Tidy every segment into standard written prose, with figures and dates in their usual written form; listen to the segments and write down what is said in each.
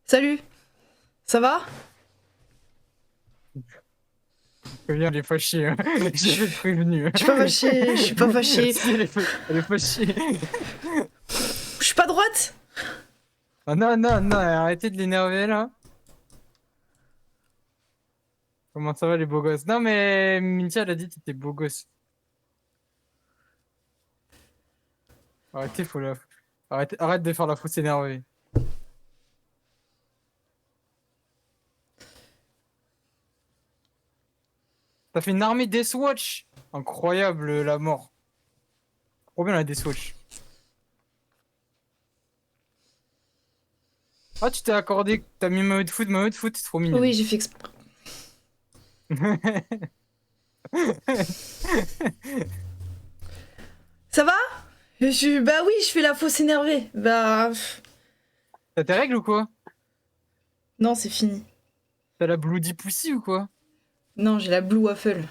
Salut, ça va? Bien, elle est fâchée. Hein. J'ai prévenu. Je suis pas fâchée, je suis pas fâchée. Si, elle est fâchée. Je suis pas droite? Ah non, non, non, arrêtez de l'énerver là. Comment ça va les beaux gosses? Non, mais Mintia, elle a dit que t'étais beau gosse. Arrêtez, faut la... arrête de faire la fausse énervée. T'as fait une armée Deathwatch. Incroyable la mort. Trop bien la Deathwatch. Ah, tu t'es accordé, t'as mis maillot de foot, c'est trop Oui, mignonne. j'ai fait exprès. Ça va? Bah oui, je fais la fausse énervée. T'as tes règles ou quoi? Non, c'est fini. T'as la Bloody Pussy ou quoi? Non, j'ai la Blue Waffle.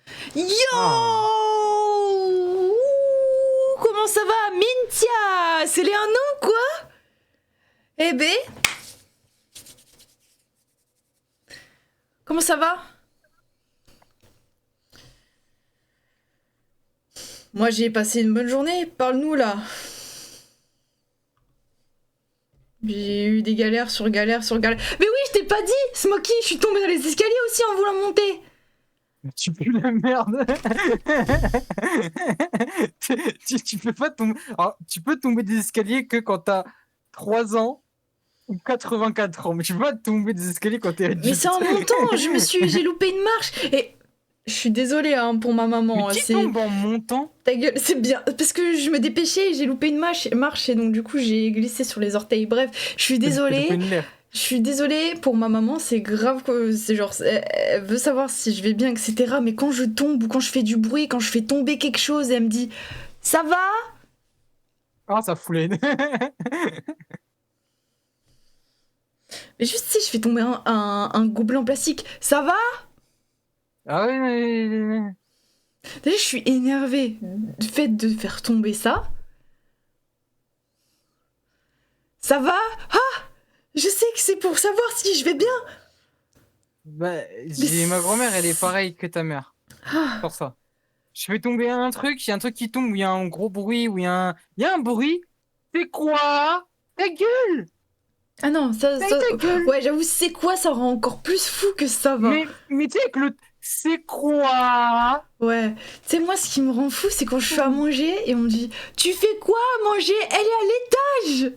Ah. Yo! Comment ça va? Mintia! C'est les un an, quoi? Eh ben, comment ça va? Moi, j'ai passé une bonne journée. Parle-nous, là. J'ai eu des galères sur galères sur galères. Mais oui, je t'ai pas dit, Smokey, je suis tombée dans les escaliers aussi en voulant monter. Tu pues la merde. Tu peux pas tomber. Alors, tu peux tomber des escaliers que quand t'as 3 ans ou 84 ans, mais tu peux pas tomber des escaliers quand t'es Mais c'est adulte. en montant, j'ai loupé une marche. Et je suis désolée hein, pour ma Mais maman. qui C'est tombe en montant? ta gueule, c'est bien parce que je me dépêchais et j'ai loupé une marche et donc du coup j'ai glissé sur les orteils. Bref, T'as loupé une l'air. Je suis désolée pour ma maman. C'est grave que c'est genre elle veut savoir si je vais bien, etc. Mais quand je tombe ou quand je fais du bruit, quand je fais tomber quelque chose, elle me dit ça va? Ah, ça fout les... Mais juste si je fais tomber un gobelet en plastique, ça va? Ah oui, mais... Déjà, je suis énervée du fait de faire tomber ça. Ça va? Ah! Je sais que c'est pour savoir si je vais bien. Bah, Mais ma grand-mère, elle est pareille que ta mère. ah, Pour ça. Je fais tomber un truc, il y a un truc qui tombe, où il y a un gros bruit, où il y a un... Il y a un bruit. C'est quoi? Ta gueule! ah non, ça... Ta gueule! Ouais, j'avoue, c'est quoi? Ça rend encore plus fou que ça va. Mais tu sais que le... C'est quoi? Ouais. Tu sais, moi, ce qui me rend fou, c'est quand je fais à manger et on me dit tu fais quoi à manger? Elle est à l'étage.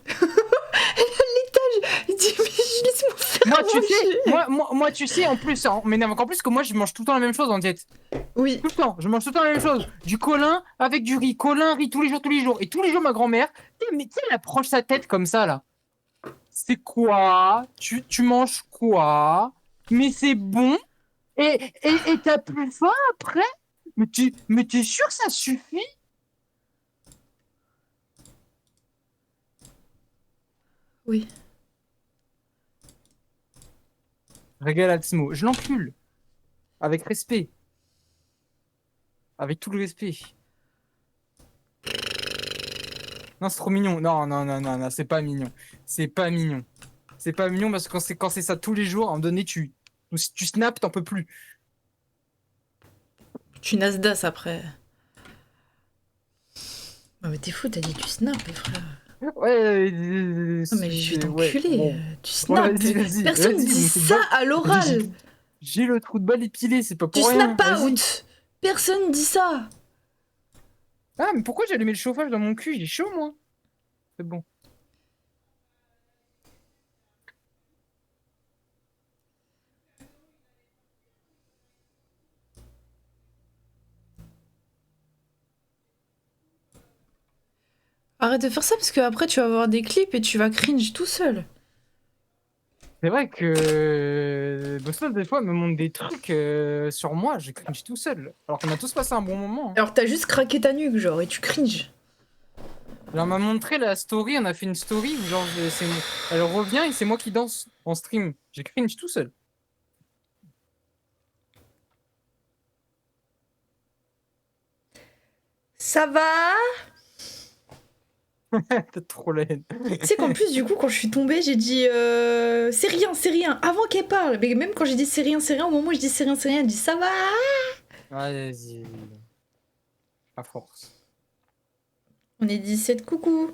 Elle est à l'étage. Il dit mais laisse-moi faire à Moi, tu sais, manger. tu sais, en plus, ça m'énerve encore plus que moi, je mange tout le temps la même chose en diète. Oui. Tout le temps, je mange tout le temps la même chose. Du colin avec du riz. Colin, riz tous les jours, tous les jours. Et tous les jours, ma grand-mère, mais tu sais, elle approche sa tête comme ça, là. C'est quoi? Tu manges quoi? Mais c'est bon? Et t'as plus faim après? Mais t'es sûr que ça suffit? Oui. Régale Atsmo, je l'encule. Avec respect. Avec tout le respect. Non, c'est trop mignon. Non, non, non, non, non, c'est pas mignon. C'est pas mignon. C'est pas mignon parce que quand c'est ça tous les jours, à un moment donné, si tu snaps, t'en peux plus. Tu nasdas après. Non mais t'es fou, t'as dit tu snaps, frère. Ouais, Non mais je vais ouais, t'enculer. bon. Tu Ouais, snaps. vas-y, vas-y, Personne vas-y, dit mon trou de ça balle. à l'oral. J'ai le trou de balle épilé, c'est pas Tu pour snap rien. Vas-y. out. Personne dit ça. Ah, mais pourquoi j'ai allumé le chauffage dans mon cul? Il est chaud, moi. C'est bon. Arrête de faire ça parce que après tu vas avoir des clips et tu vas cringe tout seul. C'est vrai que Boston, des fois, me montre des trucs sur moi, je cringe tout seul. Alors qu'on a tous passé un bon moment. Hein. Alors t'as juste craqué ta nuque genre et tu cringe. Alors, on m'a montré la story, on a fait une story où, genre, elle revient et c'est moi qui danse en stream. J'ai cringe tout seul. Ça va? T'as trop la haine. Tu sais qu'en plus, du coup, quand je suis tombée, j'ai dit c'est rien, avant qu'elle parle. Mais même quand j'ai dit c'est rien, au moment où je dis c'est rien, elle dit ça va. Vas-y. À force. On est 17, coucou.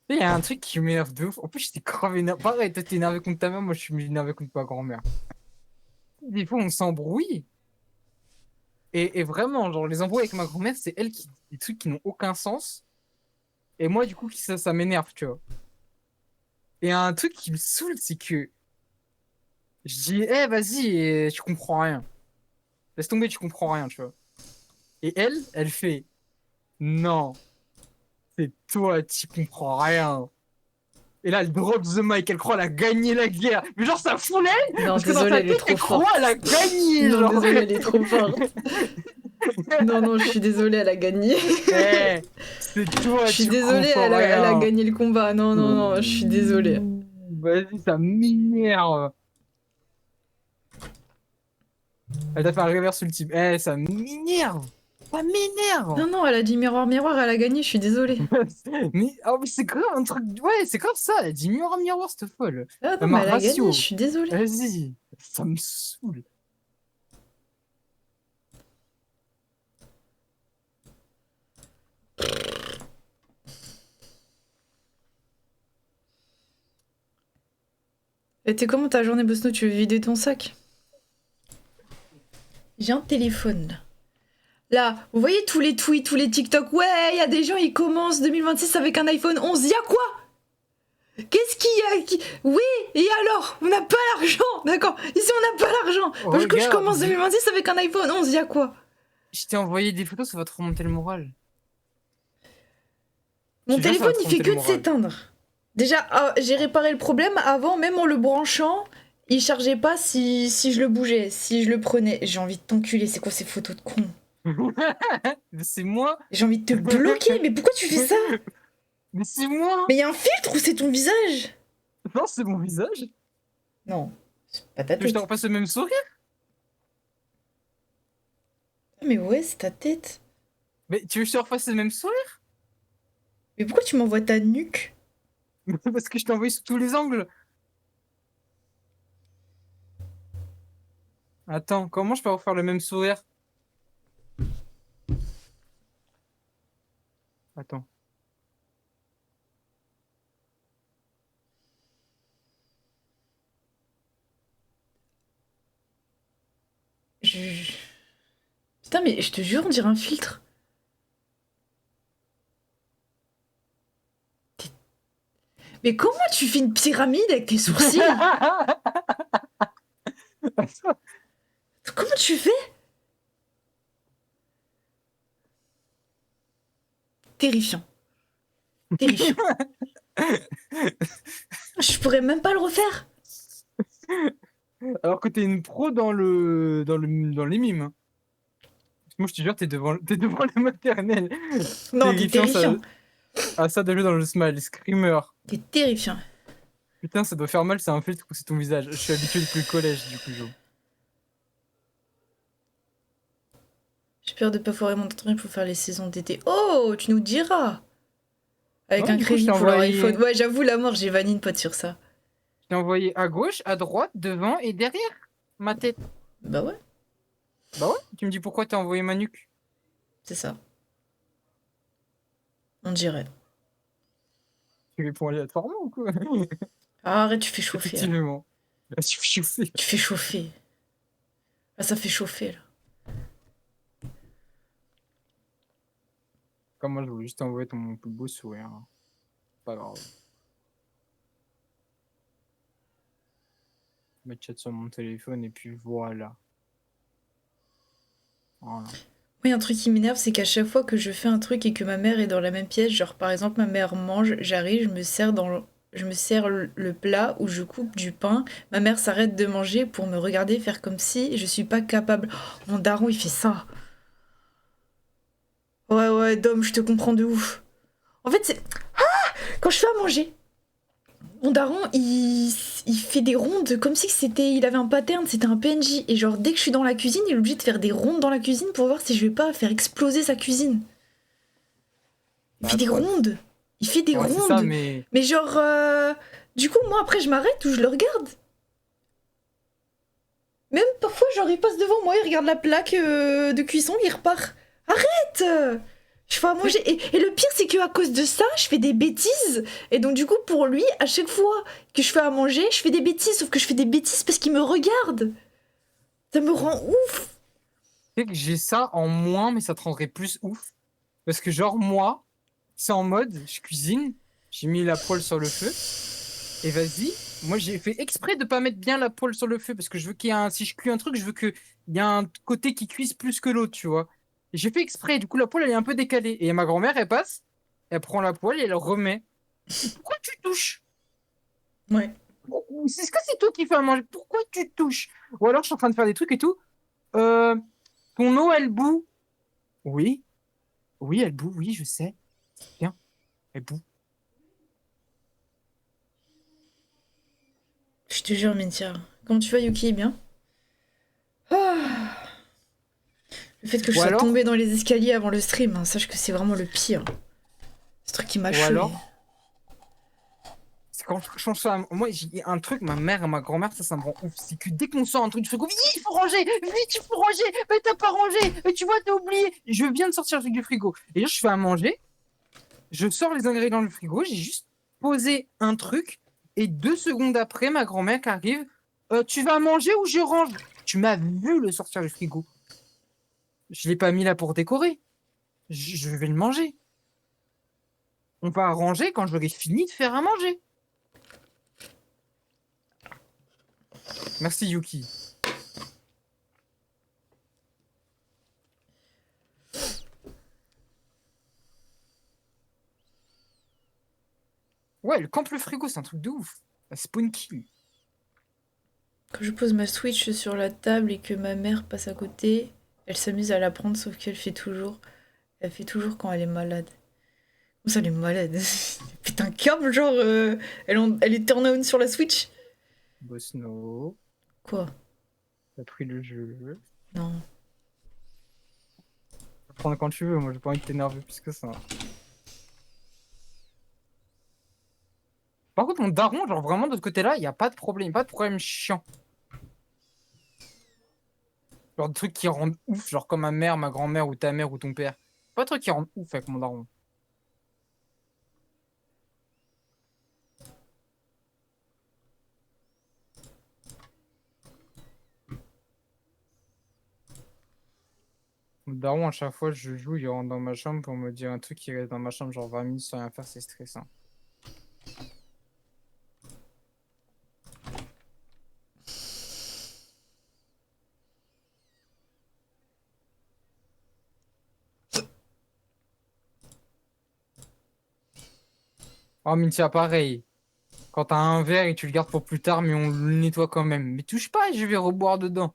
Il y a un truc qui m'énerve de ouf. En plus, j'étais grave énervé. Pareil, toi, t'es énervé contre ta mère, moi, je suis énervé contre ma grand-mère. Des fois, on s'embrouille. Et vraiment, genre, les embrouilles avec ma grand-mère, c'est elle qui dit des trucs qui n'ont aucun sens. Et moi, du coup, ça m'énerve, tu vois. Et un truc qui me saoule, c'est que je dis, eh, vas-y, et tu comprends rien. Laisse tomber, tu comprends rien, tu vois. Et elle fait, non, c'est toi, tu comprends rien. Et là, elle drop the mic, elle croit elle a gagné la guerre. Mais genre, ça fout l'aile Non, parce que dans désolée, sa elle est tête, trop elle croit forte. elle a gagné, Non, genre. désolée, elle est trop forte. Non, je suis désolée, elle a gagné. Eh, c'est toi, Je suis tu désolée, comprends elle a rien. gagné le combat. Non, je suis désolée. Vas-y, ça m'énerve. Elle t'a fait un reverse ultime. Eh, ça m'énerve. Ça m'énerve. Non, elle a dit miroir, elle a gagné, je suis désolée. Mais c'est grave un truc. Ouais, c'est grave ça. Elle a dit miroir, miroir, cette folle. Ah non, Elle mais m'a elle a gagné, je ratio. suis désolée. Vas-y. Ça me saoule. Et t'es comment ta journée, Bosno? Tu veux vider ton sac? J'ai un téléphone là. Là, vous voyez tous les tweets, tous les TikTok. Ouais, il y a des gens, ils commencent 2026 avec un iPhone 11. Y a quoi? Qu'est-ce qu'il y a Oui, et alors? On n'a pas l'argent, d'accord? Ici, on n'a pas l'argent. Parce que je Regarde, commence 2026 avec un iPhone 11. Y a quoi? je t'ai envoyé des photos, ça va te remonter le moral. Mon Je te jure, ça va téléphone, te il fait remonter que le de moral. s'éteindre. Déjà, j'ai réparé le problème avant, même en le branchant, il chargeait pas si je le bougeais, si je le prenais. J'ai envie de t'enculer, c'est quoi ces photos de con? C'est moi. J'ai envie de te bloquer, mais pourquoi tu fais ça? Mais c'est moi. Mais y a un filtre ou c'est ton visage? Non, c'est mon visage. Non, c'est pas ta Tu veux que je tête. te repasse le même sourire? Mais ouais, c'est ta tête. Mais tu veux que je te refasse le même sourire? Mais pourquoi tu m'envoies ta nuque? Parce que je t'ai envoyé sous tous les angles. Attends, comment je peux refaire le même sourire? Attends. Putain, mais je te jure, on dirait un filtre. Mais comment tu fais une pyramide avec tes sourcils? Comment tu fais? Terrifiant. Terrifiant. Je pourrais même pas le refaire. Alors que t'es une pro dans les mimes, hein. Moi, je te jure, t'es devant les maternelles. Non, t'es Terrifiant, ça. terrifiant. Ah, ça de jouer dans le smile, screamer. T'es terrifiant. Putain, ça doit faire mal, c'est un filtre ou c'est ton visage. Je suis habitué depuis le collège, du coup, Jo. J'ai peur de pas foirer mon entraînement pour faire les saisons d'été. Oh, tu nous diras. Avec Ouais, un du coup, je crédit t'ai pour leur envoyé... iPhone. Ouais, j'avoue, la mort, j'ai vanille une pote sur ça. Je t'ai envoyé à gauche, à droite, devant et derrière ma tête. Bah ouais, Bah ouais, tu me dis pourquoi t'as envoyé ma nuque. c'est ça. On dirait. Tu réponds aléatoirement ou quoi? Ah, arrête, tu fais chauffer. Là. Effectivement. Là, tu fais chauffer. Tu fais chauffer. Là, ça fait chauffer, là. Comme moi, je voulais juste t'envoyer ton plus beau sourire, hein. Pas grave. Mettre chat sur mon téléphone et puis voilà. Voilà. Oui, un truc qui m'énerve, c'est qu'à chaque fois que je fais un truc et que ma mère est dans la même pièce, genre par exemple ma mère mange, j'arrive, je me sers le plat ou je coupe du pain, ma mère s'arrête de manger pour me regarder faire comme si je suis pas capable. Oh, mon daron, il fait ça. Ouais, Dom, je te comprends de ouf. En fait, c'est... Ah, quand je fais à manger, mon daron, il fait des rondes comme si il avait un pattern, c'était un PNJ. Et genre, dès que je suis dans la cuisine, il est obligé de faire des rondes dans la cuisine pour voir si je vais pas faire exploser sa cuisine. Il fait des rondes. Il fait des Ouais, c'est ça, rondes. mais. Mais genre, du coup, moi, après, je m'arrête ou je le regarde. Même parfois, genre, il passe devant moi, il regarde la plaque de cuisson, il repart. Arrête Je fais à manger. Et le pire, c'est qu'à cause de ça, je fais des bêtises. Et donc, du coup, pour lui, à chaque fois que je fais à manger, je fais des bêtises. Sauf que je fais des bêtises parce qu'il me regarde. Ça me rend ouf. Tu sais que j'ai ça en moins, mais ça te rendrait plus ouf. Parce que, genre, moi, c'est en mode, je cuisine, j'ai mis la poêle sur le feu, et vas-y. Moi, j'ai fait exprès de pas mettre bien la poêle sur le feu, parce que je veux qu'il y ait un. Si je cuis un truc, je veux qu'il y ait un côté qui cuise plus que l'autre, tu vois. Et j'ai fait exprès, du coup, la poêle, elle est un peu décalée. Et ma grand-mère, elle passe, elle prend la poêle et elle remet. Pourquoi tu touches? Ouais. C'est ce que c'est toi qui fais à manger. Pourquoi tu touches? Ou alors, je suis en train de faire des trucs et tout. Euh, ton eau, elle bout. Oui, oui, elle bout, oui, je sais. Bien, elle bout. Je te jure, Mintia. Comment tu vas, Yuki? Bien? Ah. Le fait que je Ou sois alors, tombée dans les escaliers avant le stream, hein, sache que c'est vraiment le pire. Ce truc qui m'a ou choqué. alors, c'est quand je change ça. Moi, j'ai un truc, ma mère et ma grand-mère, ça me rend ouf. C'est que dès qu'on sort un truc du frigo, vite, il faut ranger, vite, il faut ranger, mais t'as pas rangé, mais tu vois, t'as oublié. Je viens de sortir le truc du frigo. Et là, je fais à manger, je sors les ingrédients du frigo, j'ai juste posé un truc, et 2 secondes après, ma grand-mère qui arrive, tu vas manger ou je range? Tu m'as vu le sortir du frigo. Je l'ai pas mis là pour décorer. Je vais le manger. On va ranger quand j'aurai fini de faire à manger. Merci Yuki. Ouais, le camp le frigo, c'est un truc de ouf. La spawn kill. Quand je pose ma Switch sur la table et que ma mère passe à côté, elle s'amuse à la prendre, sauf qu'elle fait toujours. Elle fait toujours quand elle est malade. Comment ça, elle est malade? Putain, câble, genre, elle est turn on sur la Switch? Bosno, Quoi? t'as pris le jeu. Non. Tu peux prendre quand tu veux, moi j'ai pas envie de t'énerver plus que ça. Par contre, mon daron, genre vraiment de ce côté-là, il n'y a pas de problème, pas de problème chiant. Genre de trucs qui rendent ouf, genre comme ma mère, ma grand-mère ou ta mère ou ton père. Pas de trucs qui rendent ouf avec mon daron. Mon daron, à chaque fois je joue, il rentre dans ma chambre pour me dire un truc qui reste dans ma chambre, genre 20 minutes sans rien faire, c'est stressant. Oh, Mintia, pareil. Quand t'as un verre et tu le gardes pour plus tard, mais on le nettoie quand même. Mais touche pas, je vais reboire dedans.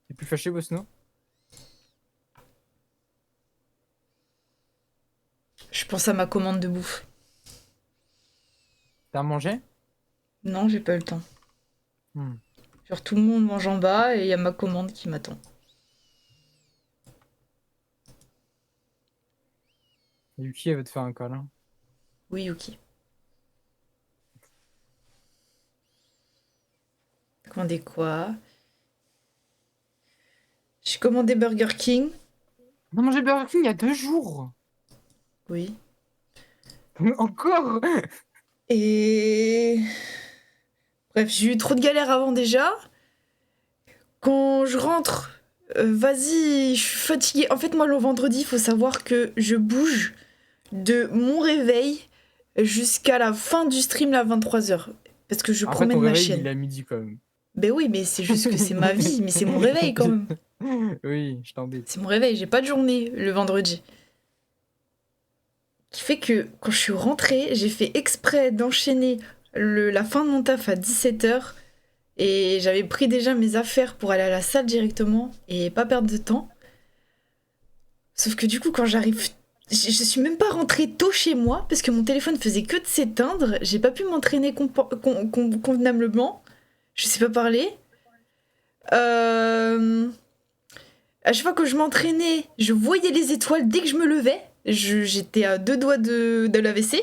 T'es plus fâché, Bosno? Je pense à ma commande de bouffe. T'as mangé? Non, j'ai pas eu le temps. Hmm. Genre, tout le monde mange en bas et il y a ma commande qui m'attend. Yuki, elle veut te faire un câlin. Oui, Yuki. T'as commandé quoi? J'ai commandé Burger King. On a mangé Burger King il y a 2 jours. Oui. Encore? Et... Bref, j'ai eu trop de galères avant déjà. Quand je rentre, vas-y, je suis fatiguée. En fait, moi, le vendredi, il faut savoir que je bouge de mon réveil jusqu'à la fin du stream, là, 23h. Parce que je Après, ton promène ma réveil, il chienne. est à midi quand même. Ben oui, mais c'est juste que c'est ma vie, mais c'est mon réveil quand même. Oui, je t'embête. C'est mon réveil, j'ai pas de journée le vendredi. Qui fait que quand je suis rentrée, j'ai fait exprès d'enchaîner la fin de mon taf à 17h Et j'avais pris déjà mes affaires pour aller à la salle directement et pas perdre de temps. Sauf que du coup, quand j'arrive, je suis même pas rentrée tôt chez moi parce que mon téléphone faisait que de s'éteindre. J'ai pas pu m'entraîner convenablement. Je sais pas parler. Euh, À chaque fois que je m'entraînais, je voyais les étoiles dès que je me levais. J'étais à deux doigts de l'AVC.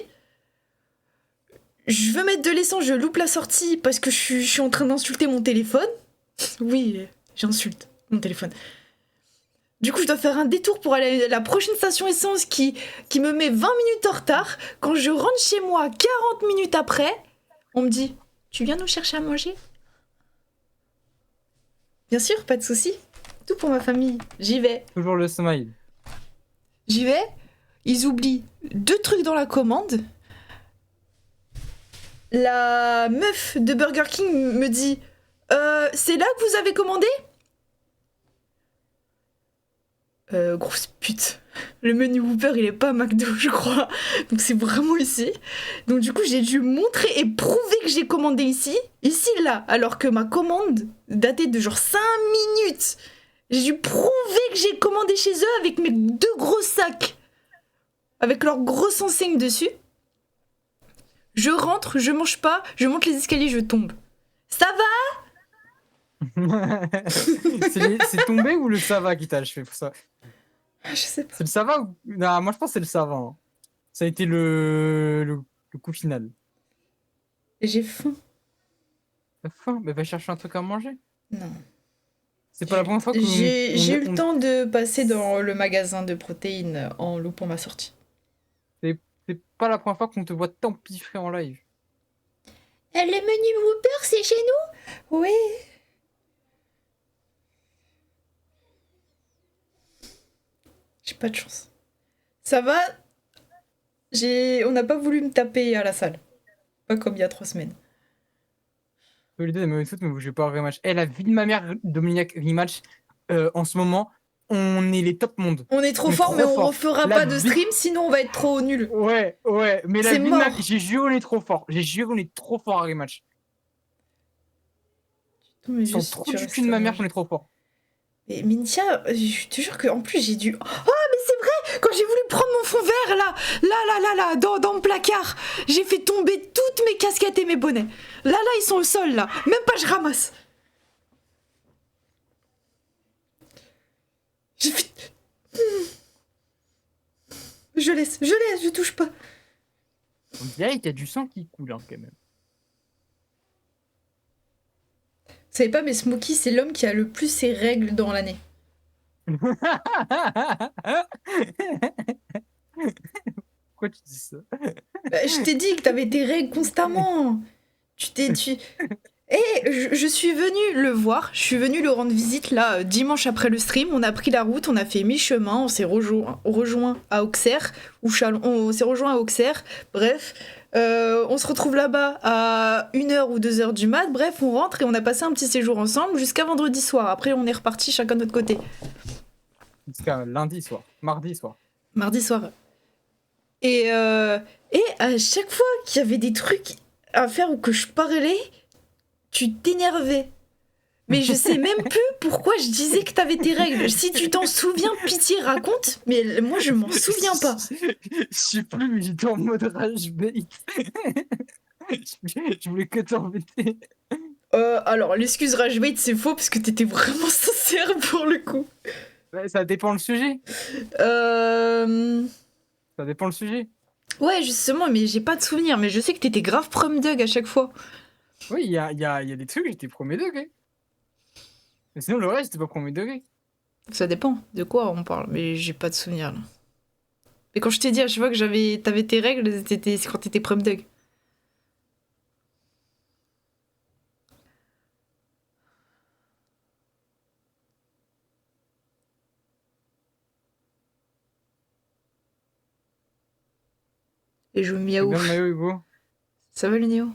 Je veux mettre de l'essence, je loupe la sortie parce que je suis en train d'insulter mon téléphone. Oui, j'insulte mon téléphone. Du coup, je dois faire un détour pour aller à la prochaine station essence qui me met 20 minutes en retard. Quand je rentre chez moi 40 minutes après, on me dit Tu viens nous chercher à manger? Bien sûr, pas de souci. Tout pour ma famille. J'y vais. Toujours le smile. J'y vais. Ils oublient deux trucs dans la commande. La meuf de Burger King me dit C'est là que vous avez commandé? Grosse pute. Le menu Whopper, il est pas à McDo, je crois. Donc c'est vraiment ici. Donc du coup, j'ai dû montrer et prouver que j'ai commandé ici. Ici, là. Alors que ma commande datait de genre 5 minutes. J'ai dû prouver que j'ai commandé chez eux avec mes deux gros sacs. Avec leur grosse enseigne dessus. Je rentre, je mange pas, je monte les escaliers, je tombe. Ça C'est tombé ou le Sava qui t'a achevé pour ça? va? Je sais pas. C'est le Sava ou... Non, moi je pense que c'est le Sava, hein. Ça a été le coup final. J'ai faim. T'as faim? Mais va chercher un truc à manger. Non. C'est pas la première fois J'ai eu le temps de passer dans le magasin de protéines en loupant ma sortie. C'est pas la première fois qu'on te voit t'empiffrer en live. Le menu Whopper, c'est chez nous? Oui. J'ai pas de chance. Ça va? On n'a pas voulu me taper à la salle. Pas comme il y a 3 semaines. L'idée de me foot, mais je vais pas un rematch. Eh, la vie de ma mère, Dominique, rematch. En ce moment, on est les top mondes. On est trop On est fort, trop mais on fort. refera La pas de vie- stream, sinon on va être trop nul. Ouais, mais la C'est vie de ma... mort. J'ai juré, on est trop fort. J'ai juré, on est trop fort à rematch. Non, mais Sur le juste, trou tu du cul restes de à ma mère, on manger. est trop fort. Mais Mintia, je te jure qu'en plus j'ai dû. Oh, mais c'est vrai! Quand j'ai voulu prendre mon fond vert là, dans le placard, j'ai fait tomber toutes mes casquettes et mes bonnets. Là, ils sont au sol, là. Même pas je ramasse. J'ai fait. Je laisse, je touche pas. On dirait qu'il y a du sang qui coule, hein, quand même. Vous savez pas, mais Smokey, c'est l'homme qui a le plus ses règles dans l'année. Pourquoi tu dis ça? Bah, je t'ai dit que t'avais tes règles constamment. Tu t'es. Tu... Et je suis venue le voir, je suis venue le rendre visite là dimanche après le stream. On a pris la route, on a fait mi-chemin, on s'est rejoint à Auxerre, ou Chalon, on s'est rejoint à Auxerre. Bref, on se retrouve là-bas à 1h ou 2h du mat. Bref, on rentre et on a passé un petit séjour ensemble jusqu'à vendredi soir. Après, on est reparti chacun de notre côté. Jusqu'à lundi soir, mardi soir. Mardi soir. Et, euh, et à chaque fois qu'il y avait des trucs à faire ou que je parlais, tu t'énervais. Mais je sais même plus pourquoi je disais que t'avais tes règles. Si tu t'en souviens, pitié, raconte. Mais moi, je m'en souviens pas. Je sais plus, mais j'étais en mode rage bait. Je voulais que t'embêter. Alors, l'excuse Rage-Bait, c'est faux parce que t'étais vraiment sincère pour le coup. Ouais, ça dépend le sujet. Euh... Ça dépend le sujet. Ouais, justement, mais j'ai pas de souvenir. Mais je sais que t'étais grave prom dog à chaque fois. Oui, il y a des trucs, j'étais premier degré. Mais sinon, le reste, c'était pas premier degré. Ça dépend de quoi on parle, mais j'ai pas de souvenir là. Mais quand je t'ai dit à chaque fois que t'avais tes règles, c'est quand t'étais prom dog. Et je C'est miaou. bien le maillot, Hugo. Ça va le Néo?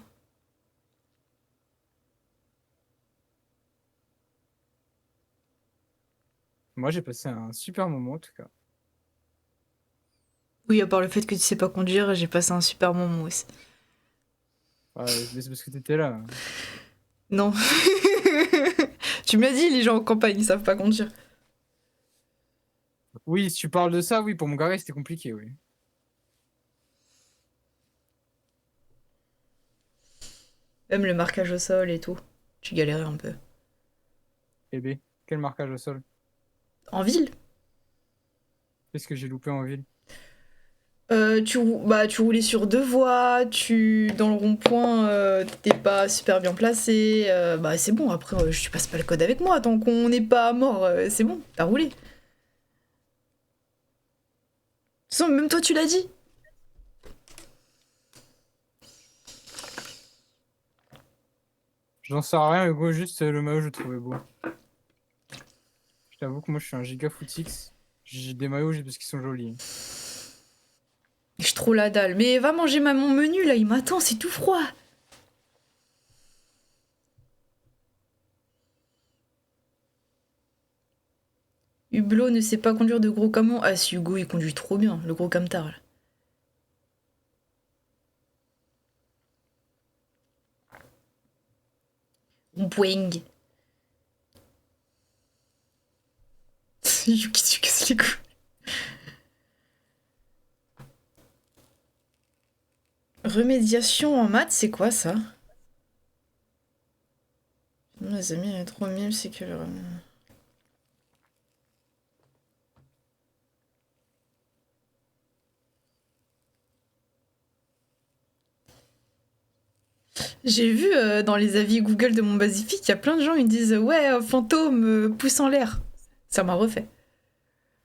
Moi, j'ai passé un super moment, en tout cas. Oui, à part le fait que tu sais pas conduire, j'ai passé un super moment aussi. Ouais, mais c'est parce que t'étais là. Non. Tu me l'as dit, les gens en campagne, ils savent pas conduire. Oui, si tu parles de ça, oui, pour me garer, c'était compliqué, oui. Même le marquage au sol et tout. Tu galérais un peu. Eh B, quel marquage au sol? En ville? Qu'est-ce que j'ai loupé en ville? Tu roulais sur deux voies, dans le rond-point, t'étais pas super bien placé. Bah c'est bon, après, tu passes pas le code avec moi, tant qu'on n'est pas mort, c'est bon, t'as roulé. De toute façon, même toi tu l'as dit. J'en sais rien, Hugo, juste le maillot, je le trouvais beau. Je t'avoue que moi, je suis un giga footix. J'ai des maillots juste parce qu'ils sont jolis. Je trouve la dalle. Mais va manger mon menu là, il m'attend, c'est tout froid. Hublot ne sait pas conduire de gros camions. Ah si, Hugo il conduit trop bien, le gros camtar là. Boing. Yuki, tu casses les couilles. Remédiation en maths, c'est quoi ça? Les amis, il est trop mime, c'est que... J'ai vu dans les avis Google de mon Basifique, il y a plein de gens qui me disent ouais, fantôme, pouce en l'air. Ça m'a refait.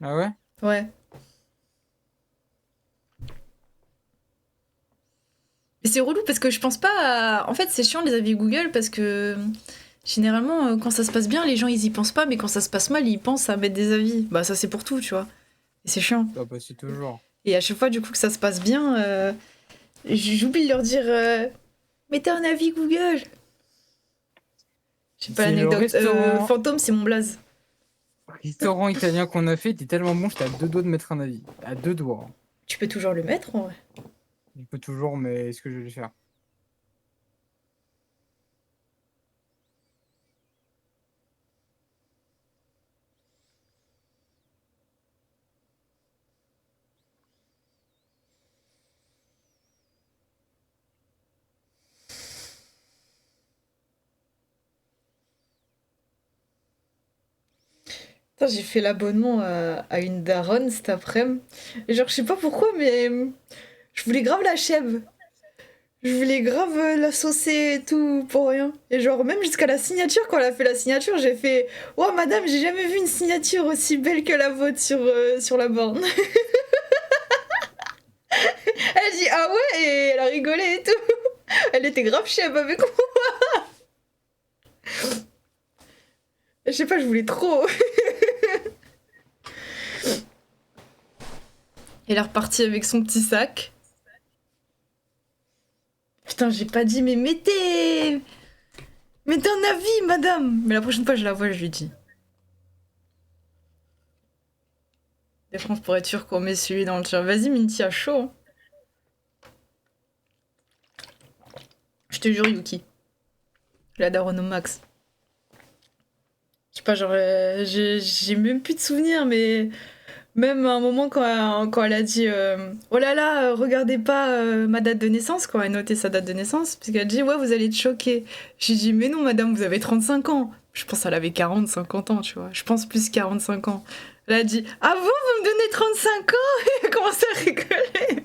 Ah ouais? Ouais. Mais c'est relou parce que je pense pas à... En fait, c'est chiant les avis Google parce que généralement, quand ça se passe bien, les gens ils y pensent pas, mais quand ça se passe mal, ils pensent à mettre des avis. Bah ça c'est pour tout, tu vois. Et c'est chiant. Bah, c'est toujours. Et à chaque fois du coup que ça se passe bien, j'oublie de leur dire mettez un avis Google. Je sais pas C'est le l'anecdote. restaurant... Fantôme, c'est mon blaze. restaurant italien qu'on a fait était tellement bon, j'étais à deux doigts de mettre un avis. À deux doigts. Tu peux toujours le mettre en vrai. Je peux toujours, mais est-ce que je vais le faire? Putain, j'ai fait l'abonnement à une daronne cet après-midi. Et genre, je sais pas pourquoi, mais je voulais grave la chèvre. Je voulais grave la saucer et tout pour rien. Et genre, même jusqu'à la signature, quand elle a fait la signature, j'ai fait oh madame, j'ai jamais vu une signature aussi belle que la vôtre sur la borne. Elle a dit ah ouais, et elle a rigolé et tout. Elle était grave chèvre avec moi. Je sais pas, je voulais trop. Elle est repartie avec son petit sac. Putain, j'ai pas dit, mais mettez un avis, madame. Mais la prochaine fois, je la vois, je lui dis. Des France pour être sûr qu'on met celui dans le chat. Vas-y, Minty, à chaud. Hein. Je te jure, Yuki. La daronne au max. Je sais pas, genre, j'ai même plus de souvenirs, mais même à un moment quand elle a dit oh là là, regardez pas ma date de naissance, quand elle a noté sa date de naissance, parce qu'elle dit ouais, vous allez être choquée. J'ai dit mais non, madame, vous avez 35 ans. Je pense qu'elle avait 40, 50 ans, tu vois. Je pense plus 45 ans. Elle a dit ah bon, vous me donnez 35 ans. Elle a commencé à rigoler.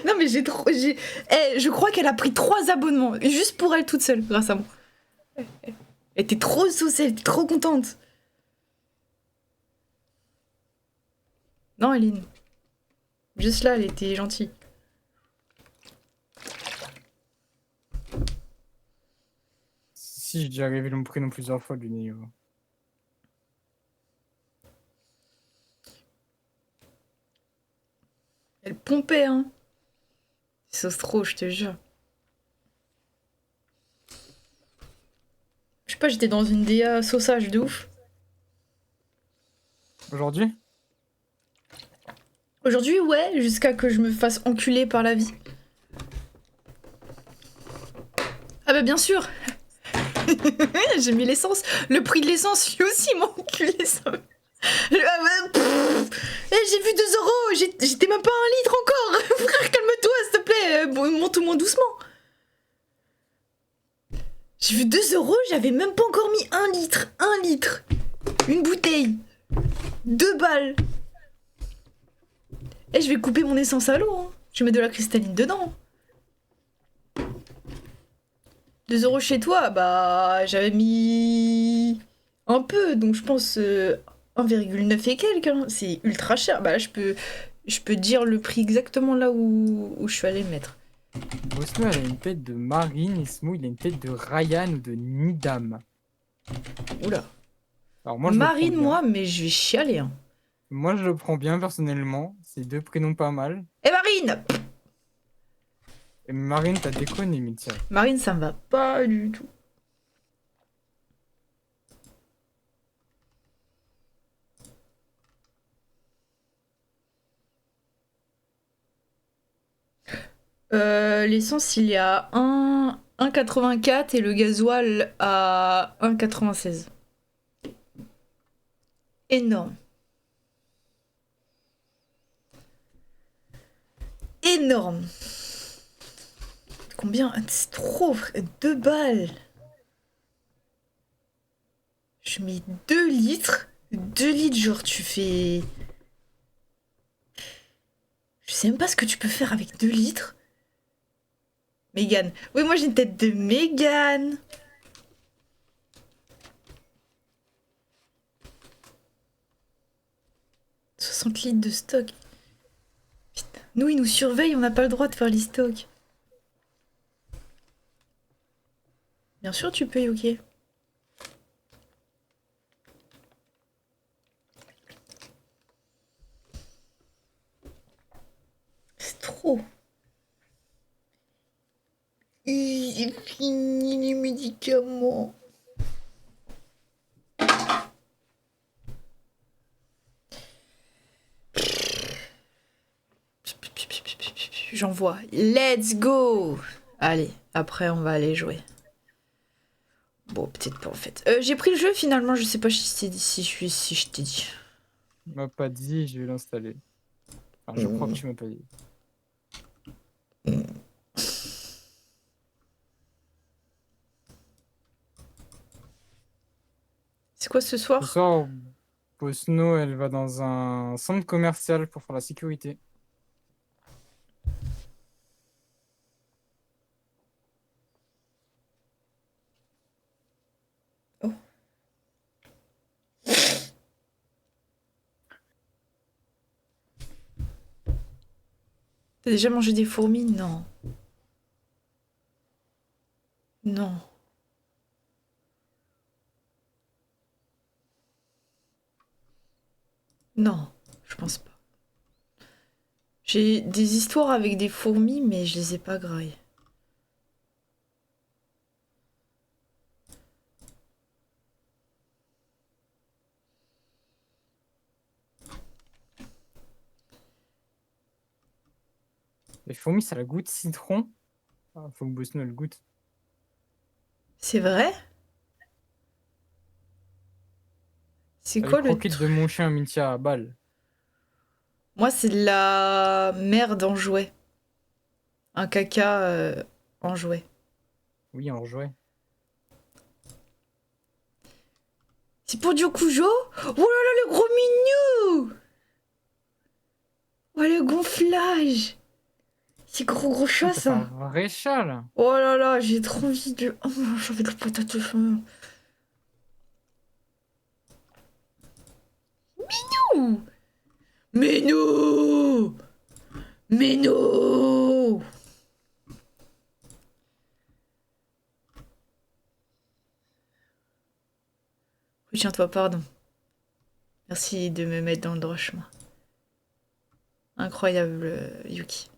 Non, mais je crois qu'elle a pris 3 abonnements, juste pour elle toute seule, grâce à moi. Elle était trop saucée, elle était trop contente. Non, Aline. Juste là, elle était gentille. Si, j'ai déjà révélé mon prénom plusieurs fois, lui, Néo. Elle pompait, hein. C'est trop, je te jure. Je sais pas, j'étais dans une DA sauçage de ouf. Aujourd'hui? Aujourd'hui, ouais, jusqu'à que je me fasse enculer par la vie. Ah bah bien sûr. J'ai mis l'essence. Le prix de l'essence, lui aussi, m'a enculé ça. J'ai vu 2 euros. J'étais même pas à 1 litre encore. Frère, calme-toi, s'il te plaît. Monte au moins doucement. J'ai vu 2 euros, j'avais même pas encore mis 1 litre. 1 litre. Une bouteille. 2 balles. Et je vais couper mon essence à l'eau. Hein. Je vais mettre de la cristalline dedans. 2 euros chez toi, bah j'avais mis un peu, donc je pense 1,9 et quelques. Hein. C'est ultra cher. Bah là je peux dire le prix exactement là où je suis allée le mettre. Bosno, elle a une tête de Marine et Smo, il a une tête de Ryan ou de Nidam. Oula. Alors moi, je le prends Marine, bien. moi, mais je vais chialer. Hein. Moi, je le prends bien personnellement. C'est 2 prénoms pas mal. Et Marine! Et Marine, t'as déconné, Mitya. Marine, ça me va pas du tout. L'essence, il y a 1,84 et le gasoil à 1,96. Énorme. Énorme. Combien? C'est trop, frère. 2 balles. Je mets 2 litres. 2 litres, genre, tu fais. Je sais même pas ce que tu peux faire avec 2 litres. Mégane. Oui, moi j'ai une tête de Mégane. « 60 litres de stock. Putain. Nous, ils nous surveillent, on n'a pas le droit de faire les stocks. Bien sûr, tu peux, ok. C'est trop. J'ai fini les médicaments. J'envoie. Let's go. Allez, après on va aller jouer. Bon, peut-être pas en fait. J'ai pris le jeu finalement, je sais pas si je t'ai dit. Tu m'as pas dit, je vais l'installer. Enfin, je crois que tu m'as pas dit. C'est quoi ce Ce soir? soir, Bosno, elle va dans un centre commercial pour faire la sécurité. Oh. T'as déjà mangé des fourmis? Non. Non. Non, je pense pas. J'ai des histoires avec des fourmis, mais je les ai pas graillées. Les fourmis, ça a la goûte citron. Ah, faut que Bosno le goûte. C'est vrai? C'est Les quoi le croquettes de truc? mon chien, Mitya, à balle. Moi, c'est de la merde en jouet. Un caca en jouet. Oui, on rejouait. C'est pour du Kujo? Oh là là, le gros minou! Oh, le gonflage! C'est gros chat, T'as fait un ça! vrai chat, là. Oh là là, j'ai trop envie de... Oh, j'ai envie de la patate au fond. Ouh. Mais non! Mais non! Retiens-toi, pardon. Merci de me mettre dans le droit chemin. Incroyable, Yuki.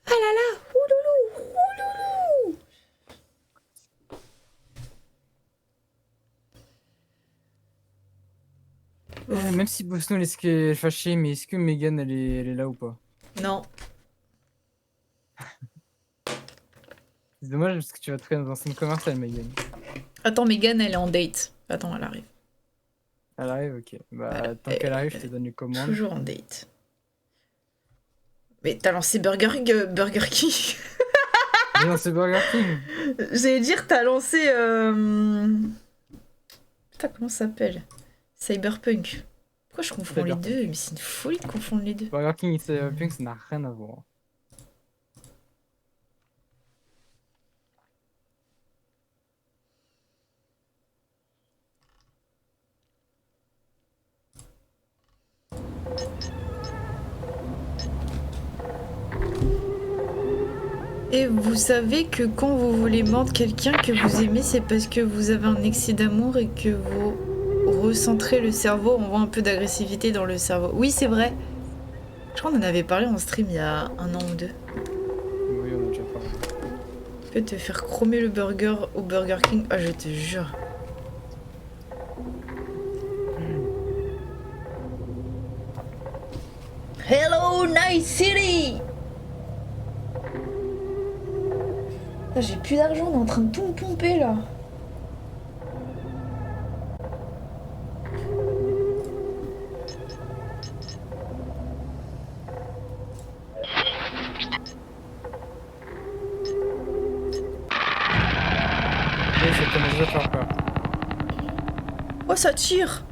Ah là là! Ouloulou! Ouloulou! Même si Bosno elle est fâchée, mais est-ce que Megan elle est là ou pas? Non. C'est dommage parce que tu vas te faire dans un centre commercial, Megan. Attends, Megan, elle est en date. Attends, elle arrive. Elle arrive, ok. Bah, Elle- tant qu'elle arrive, je te donne les commandes. Toujours en date. Mais t'as lancé Burger King. J'ai lancé Burger King. J'allais dire, t'as lancé. Putain, comment ça s'appelle? Cyberpunk. Pourquoi je confonds les Cyberpunk. deux? Mais c'est une folie de confondre les deux. Burger King et Cyberpunk, ça n'a rien à voir. Et vous savez que quand vous voulez mordre quelqu'un que vous aimez, c'est parce que vous avez un excès d'amour et que vous recentrez le cerveau, on voit un peu d'agressivité dans le cerveau. Oui, c'est vrai. Je crois qu'on en avait parlé en stream il y a 1 an ou 2. Oui, on a déjà parlé. Tu peux te faire chromer le burger au Burger King. Ah, je te jure. Hello, Night City! Ah, j'ai plus d'argent, on est en train de tout me pomper là. Oui, ça commence déjà à faire peur. Oh, ça tire!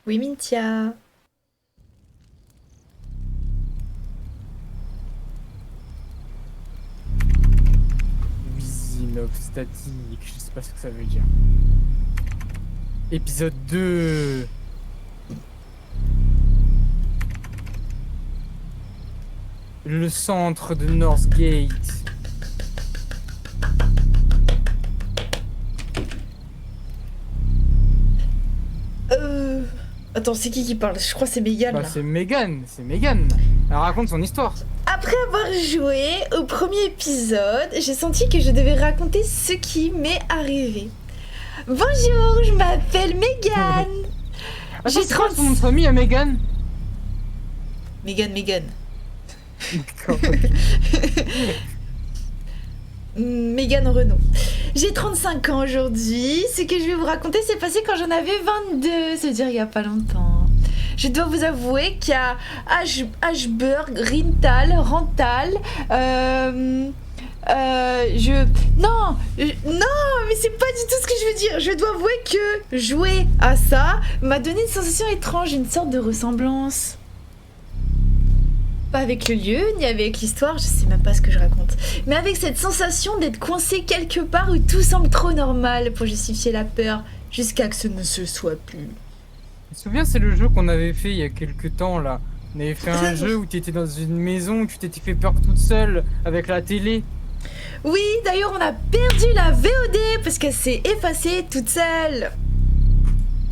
Oui, Mintia. Visinov statique, je sais pas ce que ça veut dire. Épisode 2. Le centre de Northgate. Attends, c'est qui parle? Je crois que c'est Megan Bah là. c'est Megan. Elle raconte son histoire. Après avoir joué au premier épisode, j'ai senti que je devais raconter ce qui m'est arrivé. Bonjour, je m'appelle Megan. J'ai J'ai 30... son nom de famille à Megan. Megan. D'accord. Megan Renault. J'ai 35 ans aujourd'hui. Ce que je vais vous raconter s'est passé quand j'en avais 22, c'est-à-dire il y a pas longtemps. Je dois vous avouer qu'il y a Ashburg, Rintal, Rental, Non, mais c'est pas du tout ce que je veux dire. Je dois avouer que jouer à ça m'a donné une sensation étrange, une sorte de ressemblance. Pas avec le lieu, ni avec l'histoire, je sais même pas ce que je raconte. Mais avec cette sensation d'être coincé quelque part où tout semble trop normal pour justifier la peur, jusqu'à que ce ne se soit plus. Tu te souviens, c'est le jeu qu'on avait fait il y a quelques temps là. On avait fait un jeu où tu étais dans une maison, où tu t'étais fait peur toute seule avec la télé. Oui, d'ailleurs on a perdu la VOD parce qu'elle s'est effacée toute seule.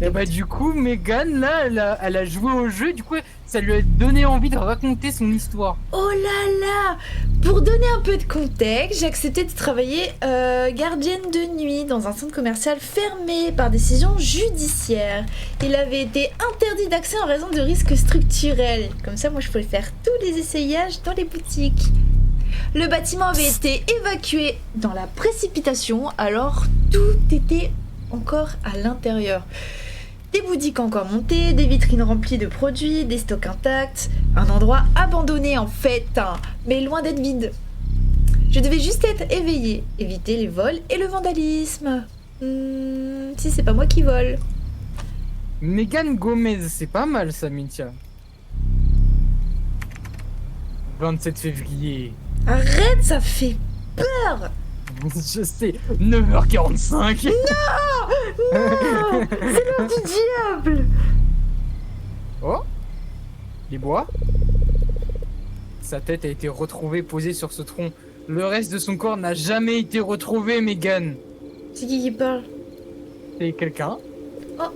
Et bah du coup, Megan là, elle a joué au jeu, du coup ça lui a donné envie de raconter son histoire. Oh là là! Pour donner un peu de contexte, j'ai accepté de travailler gardienne de nuit dans un centre commercial fermé par décision judiciaire. Il avait été interdit d'accès en raison de risques structurels. Comme ça, moi je pouvais faire tous les essayages dans les boutiques. Le bâtiment avait été évacué dans la précipitation, alors tout était encore à l'intérieur. Des boutiques encore montées, des vitrines remplies de produits, des stocks intacts, un endroit abandonné en fait, hein, mais loin d'être vide. Je devais juste être éveillée, éviter les vols et le vandalisme. Si c'est pas moi qui vole. Megan Gomez, c'est pas mal ça, Mintia. 27 février. Arrête, ça fait peur. Je sais, 9h45. Non, c'est l'heure du diable. Oh, les bois. Sa tête a été retrouvée posée sur ce tronc. Le reste de son corps n'a jamais été retrouvé, Megan. C'est qui parle? C'est quelqu'un. Ah,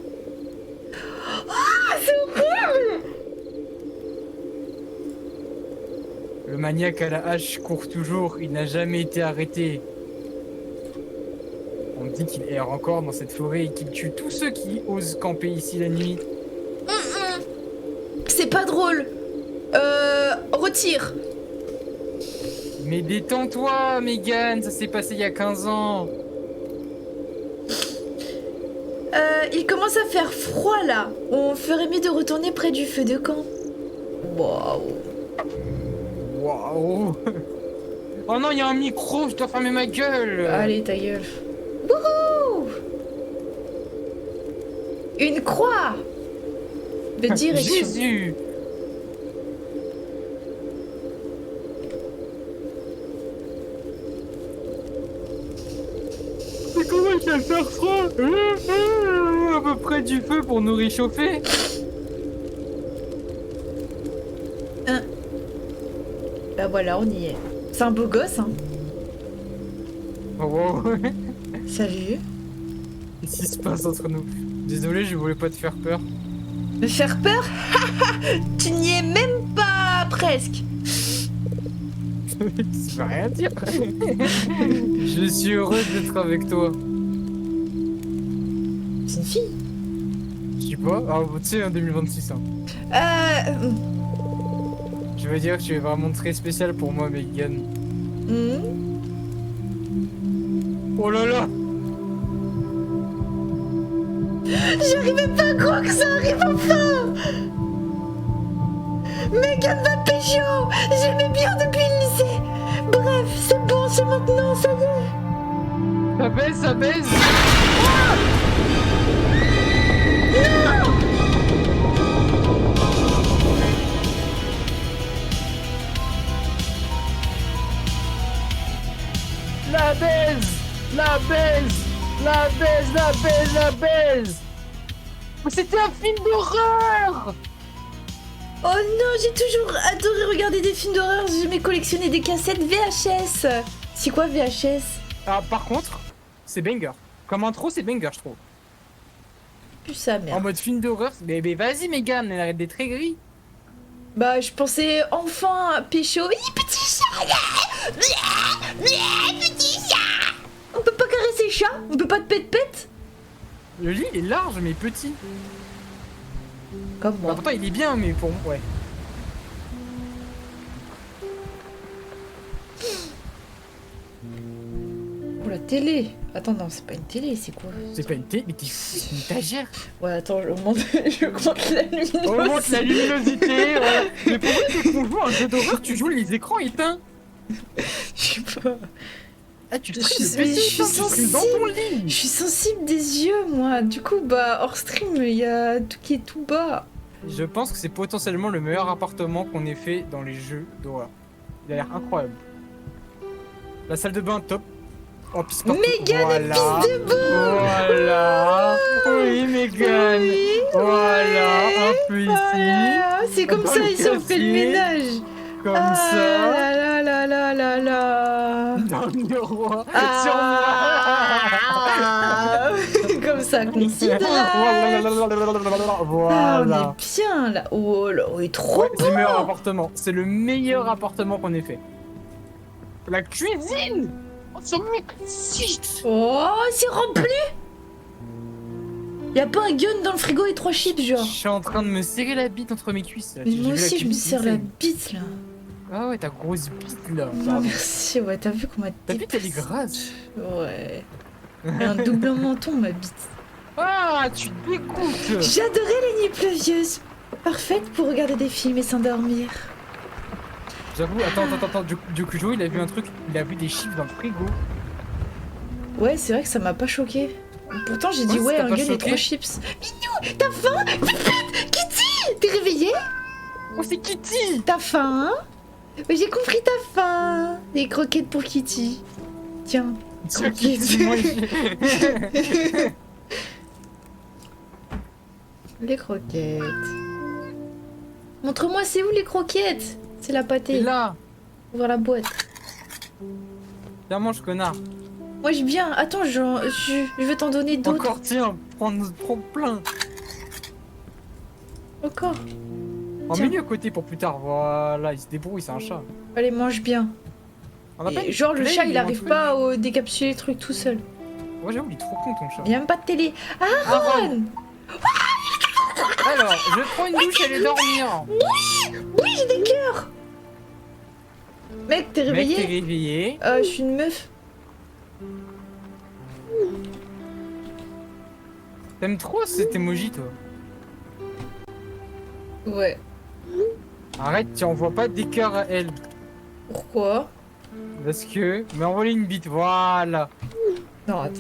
c'est horrible. Le maniaque à la hache court toujours, il n'a jamais été arrêté. En dit qu'il erre encore dans cette forêt et qu'il tue tous ceux qui osent camper ici la nuit. C'est pas drôle. Retire. Mais détends-toi, Megan, ça s'est passé il y a 15 ans. Il commence à faire froid là. On ferait mieux de retourner près du feu de camp. Waouh. Waouh. Oh non, il y a un micro, je dois fermer ma gueule. Allez, ta gueule. Wouhou. Une croix de direction. Jésus. Mais comment il va faire froid à peu près du feu pour nous réchauffer. Bah voilà, on y est. C'est un beau gosse, hein. Oh, wow. Salut. Qu'est-ce qui se passe entre nous? Désolé, je voulais pas te faire peur. Me faire peur? Tu n'y es même pas presque. Ça veut rien dire. Je suis heureuse d'être avec toi. C'est une fille. Je sais pas, ah, tu sais, en 2026. Hein. Je veux dire que tu es vraiment très spécial pour moi, Megan. Oh là là. J'arrivais pas à croire que ça arrive enfin. Megan va pécho. J'aimais bien depuis le lycée. Bref, c'est bon, c'est maintenant, ça y est. Ça baise, ça baise. La baise, la baise, la baise, la baise, la baise. Mais c'était un film d'horreur. Oh non, j'ai toujours adoré regarder des films d'horreur. J'ai jamais collectionné des cassettes VHS. C'est quoi VHS? Ah, par contre, c'est banger. Comme intro, c'est banger, je trouve. Plus ça, merde. En mode film d'horreur, mais vas-y, Megan, elle arrête d'être très gris. Bah, je pensais enfin pécho. Petit chat. Petit chat. On peut pas caresser chat? On peut pas te pète-pète? Le lit est large, mais petit. Comme moi. Bah, pourtant, il est bien, mais pour moi, ouais. Oh, la télé. Attends, non, c'est pas une télé, c'est quoi? C'est pas une télé, mais c'est une étagère. Ouais, attends, je augmente la luminosité. On monte la luminosité, ouais. Mais pourquoi dès qu'on joue à un jeu d'horreur, tu joues les écrans éteints? Je sais pas. Ah, tu Je stream suis- le mais PC, je suis tu stream dans sensible. ton lit. Je suis sensible des yeux, moi. Du coup, bah, hors stream, il y a tout qui est tout bas. Je pense que c'est potentiellement le meilleur appartement qu'on ait fait dans les jeux d'horreur. Il a l'air incroyable. La salle de bain, top. Oh, pisse partout. Megan et pisse de boue. Voilà. Oui, Megan. Oui, Voilà, un peu ici. voilà. C'est comme Dans ça, le ils ont fait le casier. ménage. Comme Ah ça. là là là là là. Dans le miroir. Ah. Comme ça qu'on s'y Sur moi. Ah, on Voilà. est bien là. Oh là, on est trop Ouais, c'est le beau. meilleur appartement. C'est le meilleur appartement qu'on ait fait. La cuisine. Oh, c'est magnifique. Oh, c'est rempli. Y a pas un gun dans le frigo et 3 chips, Je genre. suis en train de me serrer la bite entre mes cuisses. Là. Mais J'ai moi vu aussi, je me cuisine, serre la c'est- bite là. Ah ouais, ta grosse bite là. Non, merci. Ouais, t'as vu comment Ta bite elle est grasse. Ouais. Et un double menton, ma bite. Ah, tu t'écoutes. J'adorais les nuits pluvieuses. Parfaite pour regarder des films et s'endormir. J'avoue, attends. Du coup, Joe, il a vu un truc. Il a vu des chiffres dans le frigo. Ouais, c'est vrai que ça m'a pas choqué. Pourtant, j'ai dit Ouais, ouais, ça t'a un pas gun et choqué 3 chips. Minou, t'as faim? Pépette, Kitty, t'es réveillée? Oh, c'est Kitty. T'as faim? Oui, j'ai compris, t'as faim. Des croquettes pour Kitty. Tiens. C'est Kitty, moi, Les croquettes. Montre-moi, c'est où les croquettes? C'est la Et pâtée. là, Ouvre la boîte. tiens, mange, connard. Moi, j'ai bien. Attends, je vais t'en donner d'autres. Encore, tiens, prends plein. Encore. En Tiens. mets-le à côté pour plus tard. Voilà, il se débrouille, c'est un chat. Allez, mange bien. On a pas Et une genre, le play, chat, il mais un arrive truc. pas à décapsuler les trucs tout seul. Moi j'avoue, il est trop con ton chat. Il y a même pas de télé. Ah, Aaron. Ron. Alors, je prends une douche, aller dormir. Oui, j'ai des cœurs. Mec, t'es Mec, t'es réveillé? réveillé. Je suis une meuf. T'aimes trop cet emoji, toi? Ouais. Arrête, tu envoies pas des cœurs à elle. Pourquoi? Parce que... Mais envoie une bite, voilà. Non, attends.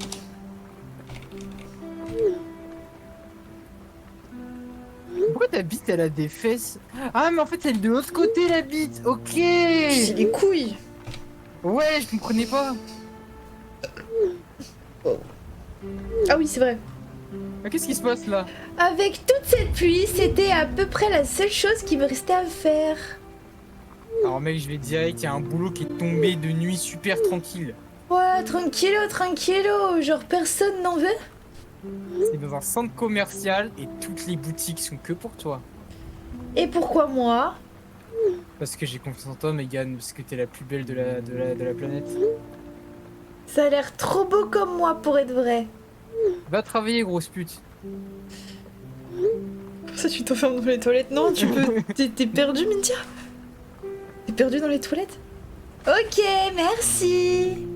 Pourquoi ta bite, elle a des fesses? Ah, mais en fait, elle est de l'autre côté, la bite. Ok. J'ai des couilles. Ouais, je comprenais pas. Ah oui, c'est vrai. Mais qu'est-ce qui se passe, là? Avec toute cette pluie, c'était à peu près la seule chose qui me restait à faire. Alors, mec, je vais te dire qu'il y a un boulot qui est tombé de nuit super tranquille. Ouais, tranquillo, tranquillo. Genre, personne n'en veut? C'est dans un centre commercial et toutes les boutiques sont que pour toi. Et pourquoi moi? Parce que j'ai confiance en toi, Megan, parce que t'es la plus belle de la planète. Ça a l'air trop beau comme moi pour être vrai. Va travailler, grosse pute. Pour ça, tu t'enfermes dans les toilettes? Non, tu peux. T'es perdu, Mintia? T'es perdu dans les toilettes? Ok, merci.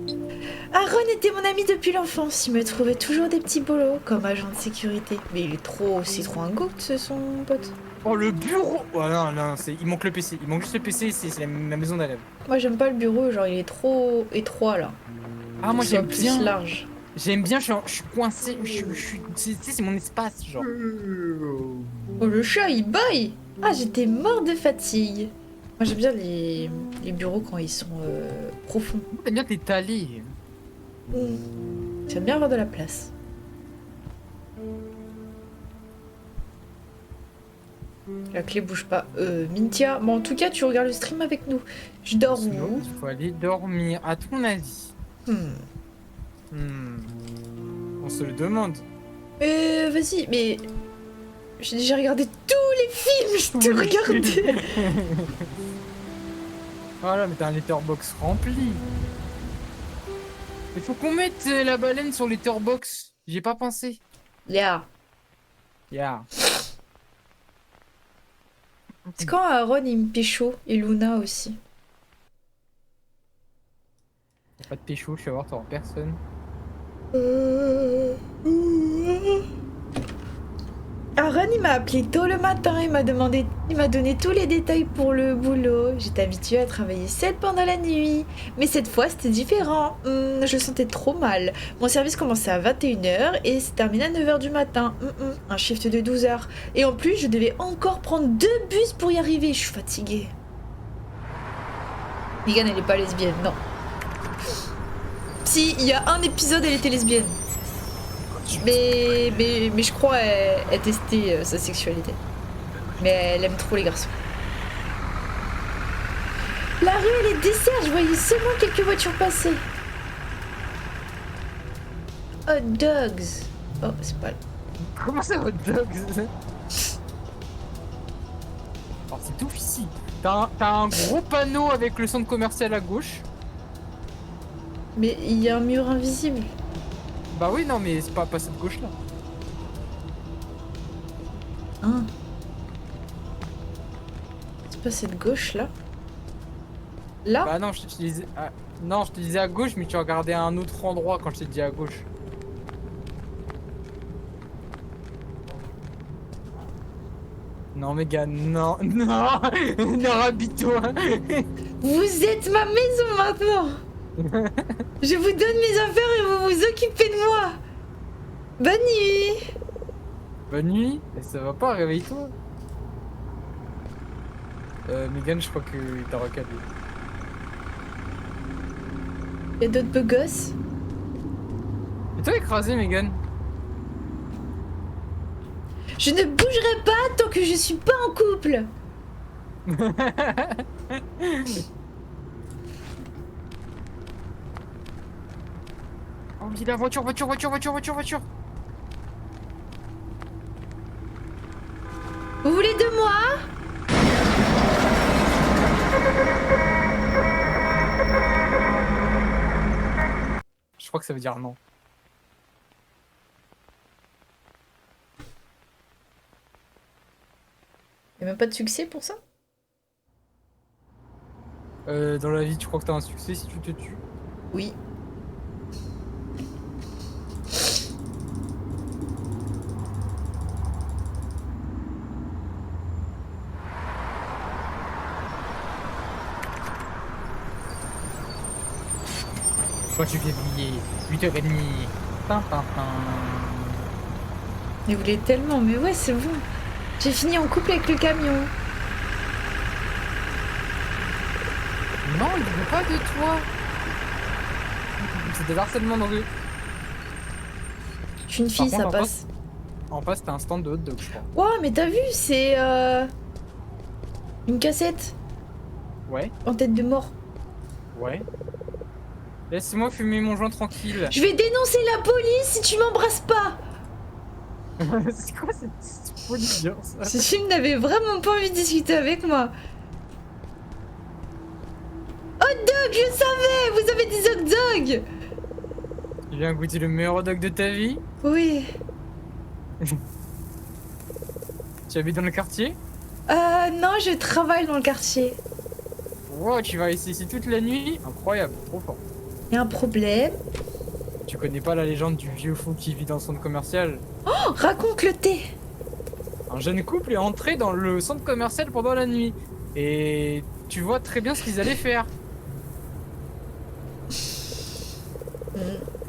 Aaron était mon ami depuis l'enfance. Il me trouvait toujours des petits boulots comme agent de sécurité. Mais il est trop un goût, son pote. Oh, le bureau! Oh non, non, il manque le PC. Il manque juste le PC, c'est la maison d'Alev. Moi, j'aime pas le bureau, genre il est trop étroit là. Ah, moi Qu'il soit j'aime plus bien. large. J'aime bien, je suis coincé. C'est mon espace, genre. Oh, le chat, il baille. Ah, j'étais mort de fatigue. Moi, j'aime bien les bureaux quand ils sont profonds. T'aimes bien t'étaler. J'aime bien avoir de la place. La clé bouge pas. Mintia, bon, en tout cas, tu regardes le stream avec nous. Je dors Sinon, où? il faut aller dormir. À ton avis? On se le demande. Vas-y, mais j'ai déjà regardé tous les films, je te regardais. Voilà, mais t'as un letterbox rempli. Il faut qu'on mette la baleine sur letterbox. J'y ai pas pensé. Yeah. Yeah. C'est quand Aaron il me pécho et Luna aussi. Pas de pécho, je vais voir, t'auras personne. Aaron il m'a appelé tôt le matin, il m'a donné tous les détails pour le boulot. J'étais habituée à travailler seule pendant la nuit. Mais cette fois c'était différent. Je sentais trop mal. Mon service commençait à 21h et se terminait à 9h du matin. Un shift de 12 heures. Et en plus je devais encore prendre 2 bus pour y arriver. Je suis fatiguée. Megan elle est pas lesbienne, non. Si, il y a un épisode elle était lesbienne. Mais je crois elle testait sa sexualité. Mais elle aime trop les garçons. La rue elle est déserte, je voyais seulement quelques voitures passer. Hot dogs. Oh, c'est pas... Comment ça, hot dogs? Alors, c'est tout ici. T'as un gros panneau avec le centre commercial à gauche. Mais il y a un mur invisible. Bah oui, non, mais c'est pas cette gauche-là. Hein? C'est pas cette gauche là? Là? Bah non, je te disais... non, je te disais à gauche, mais tu regardais à un autre endroit quand je t'ai dit à gauche. Non, Megan, non, non, non, habille-toi. Vous êtes ma maison maintenant. Je vous donne mes affaires et vous vous occupez de moi. Bonne nuit. Bonne nuit. Et ça va pas, réveille-toi. Megan, je crois que t'as recalé. Y'a d'autres beaux gosses? Et toi écrasé, Megan? Je ne bougerai pas tant que je suis pas en couple. Oh, il a la voiture. Vous voulez de moi? Je crois que ça veut dire non. Y'a même pas de succès pour ça? Dans la vie, tu crois que t'as un succès si tu te tues? Oui. Soit tu fais briller 8h30. Tin, tin, tin. Il voulait tellement, mais ouais, c'est bon. J'ai fini en couple avec le camion. Non, il veut pas de toi. C'est de l'harcèlement de rue. Je suis une fille, Par ça contre, passe. En face, t'as un stand de hot dog, je crois. Ouah, mais t'as vu, c'est une cassette Ouais, en tête de mort. ouais. Laisse-moi fumer mon joint tranquille. Je vais dénoncer la police si tu m'embrasses pas. C'est quoi cette folie bien, ça? Ce film n'avait vraiment pas envie de discuter avec moi. Hot dog, je savais. Vous avez des hot dogs. Tu viens goûter le meilleur hot dog de ta vie? Oui. Tu habites dans le quartier? Non, je travaille dans le quartier. Wow, tu vas rester ici toute la nuit? Incroyable, trop fort. Y a un problème. Tu connais pas la légende du vieux fou qui vit dans le centre commercial? Oh, raconte le thé. Un jeune couple est entré dans le centre commercial pendant la nuit. Et tu vois très bien ce qu'ils allaient faire.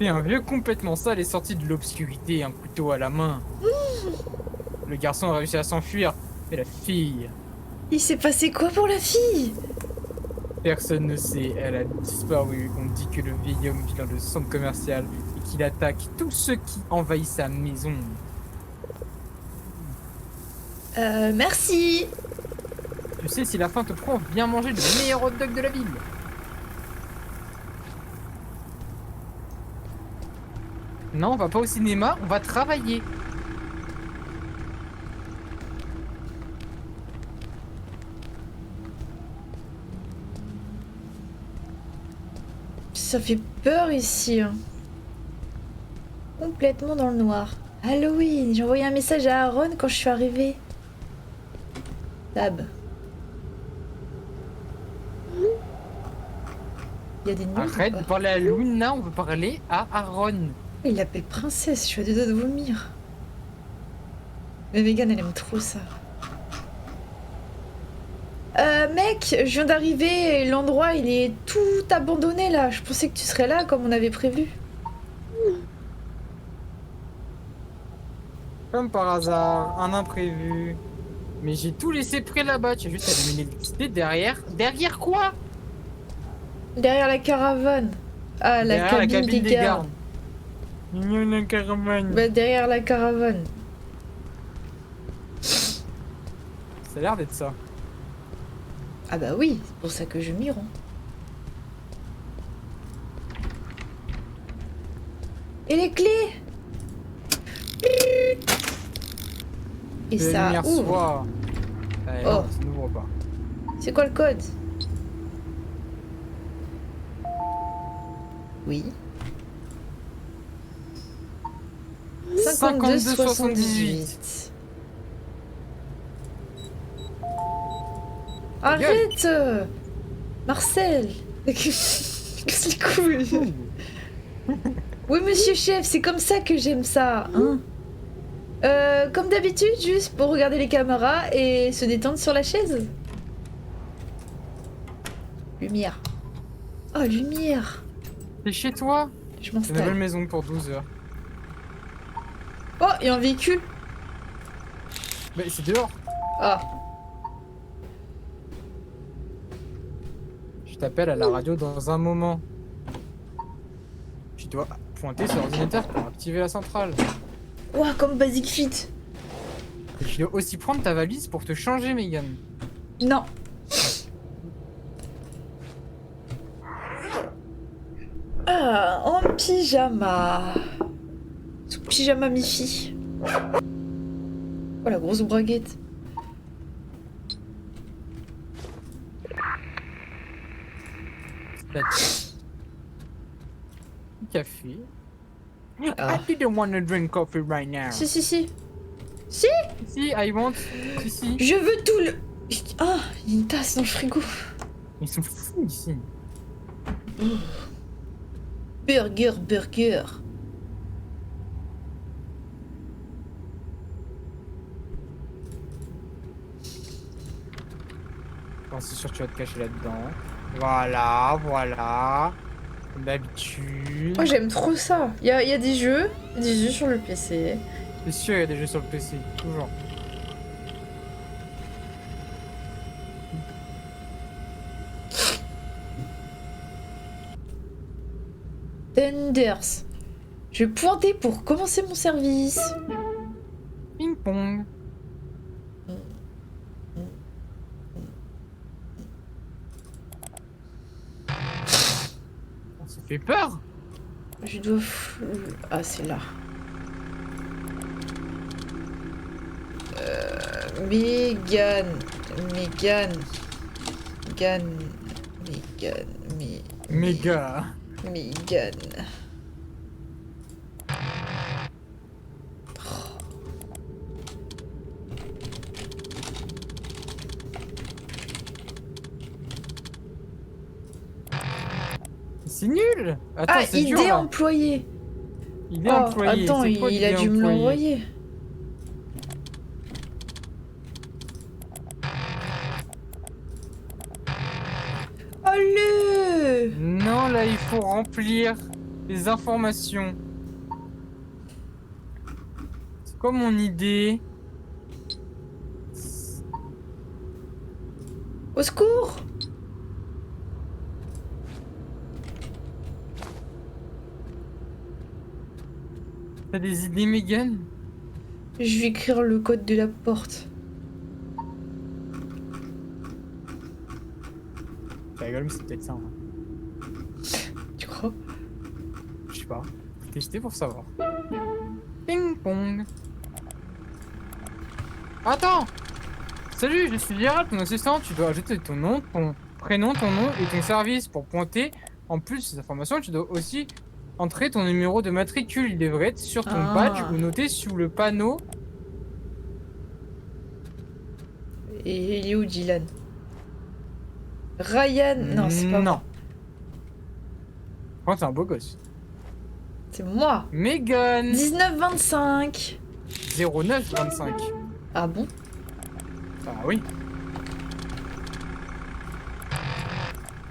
Et un vieux complètement sale est sorti de l'obscurité, un couteau à la main. Le garçon a réussi à s'enfuir, mais la fille, Il s'est passé quoi pour la fille? personne ne sait, elle a disparu. On dit que le vieil homme vit dans le centre commercial et qu'il attaque tous ceux qui envahissent sa maison. Merci. Tu sais, si la faim te prend, viens manger le meilleur hot dog de la ville. Non, on va pas au cinéma, on va travailler. Ça fait peur ici. Hein. Complètement dans le noir. Halloween, j'ai envoyé un message à Aaron quand je suis arrivée. Tab. Il y a des nuls. Arrête de parler à Luna, on veut parler à Aaron. Il l'appelle princesse, je suis à deux doigts de vomir. Mais Megan, elle aime trop ça. Mec, je viens d'arriver et l'endroit il est tout abandonné là. Je pensais que tu serais là comme on avait prévu. Comme par hasard, un imprévu. Mais j'ai tout laissé près là-bas, tu as juste allumé l'électricité derrière. Derrière quoi? Derrière la caravane. Ah, la Derrière cabine des gardes. Mignon la caravane. Bah, derrière la caravane. Ça a l'air d'être ça. Ah bah oui, c'est pour ça que je m'y rends. Et les clés? Et Que la ça lumière ouvre. soit. Allez, Oh. non, ça n'ouvre pas. C'est quoi le code? Oui. 52,78. Arrête Marcel. Qu'est-ce qu'il coule? Oui, monsieur chef, c'est comme ça que j'aime ça, hein. Comme d'habitude, juste pour regarder les caméras et se détendre sur la chaise. Lumière. Oh, lumière. T'es chez toi? Je C'est une nouvelle m'installe. maison pour 12 heures. Oh, il y a un véhicule. Bah, c'est dehors. Ah. Je t'appelle à la radio dans un moment. Tu dois pointer sur l'ordinateur pour activer la centrale. Ouah, comme Basic Fit. Et tu dois aussi prendre ta valise pour te changer, Megan. Non. Ah, en pyjama. Sous pyjama mi-fi. Oh, la grosse braguette. Café. Ah. I didn't want to drink coffee right now. Si. Si. Si, I want. Si, si. Je veux tout le... Ah, il y a une tasse dans le frigo. Ils sont fous ici. Burger, burger. Bon, c'est sûr que tu vas te cacher là-dedans. Voilà, voilà. Comme d'habitude. Moi j'aime trop ça. Il y a des jeux sur le PC. C'est sûr, il y a des jeux sur le PC. Toujours. Tenders. Je vais pointer pour commencer mon service. Ping-pong. Ça fait peur. Je dois... Ah, c'est là. Megan. Megan. Megan. Megan. Méga. Megan. C'est nul. Attends, Ah, c'est dur idée là. employée. Il est Oh, employé. attends, c'est quoi il a l'idée dû me employée? l'envoyer. Allez! Non, là, il faut remplir les informations. C'est quoi mon idée? Au secours! T'as des idées, Megan? Je vais écrire le code de la porte. Ta gueule, mais c'est peut-être ça. Hein. Tu crois? Je sais pas. Faut tester pour savoir. Ping-pong. Attends! Salut, je suis Gérald, ton assistant. Tu dois ajouter ton nom, ton prénom, ton nom et ton service pour pointer. En plus de ces informations, tu dois aussi entrer ton numéro de matricule. Il devrait être sur ton badge ou noté sous le panneau. Et il est où Dylan? Ryan? Non, c'est pas Non. moi. Quand t'es un beau gosse. C'est moi. Megan 1925. 0925. Ah bon? Ah oui.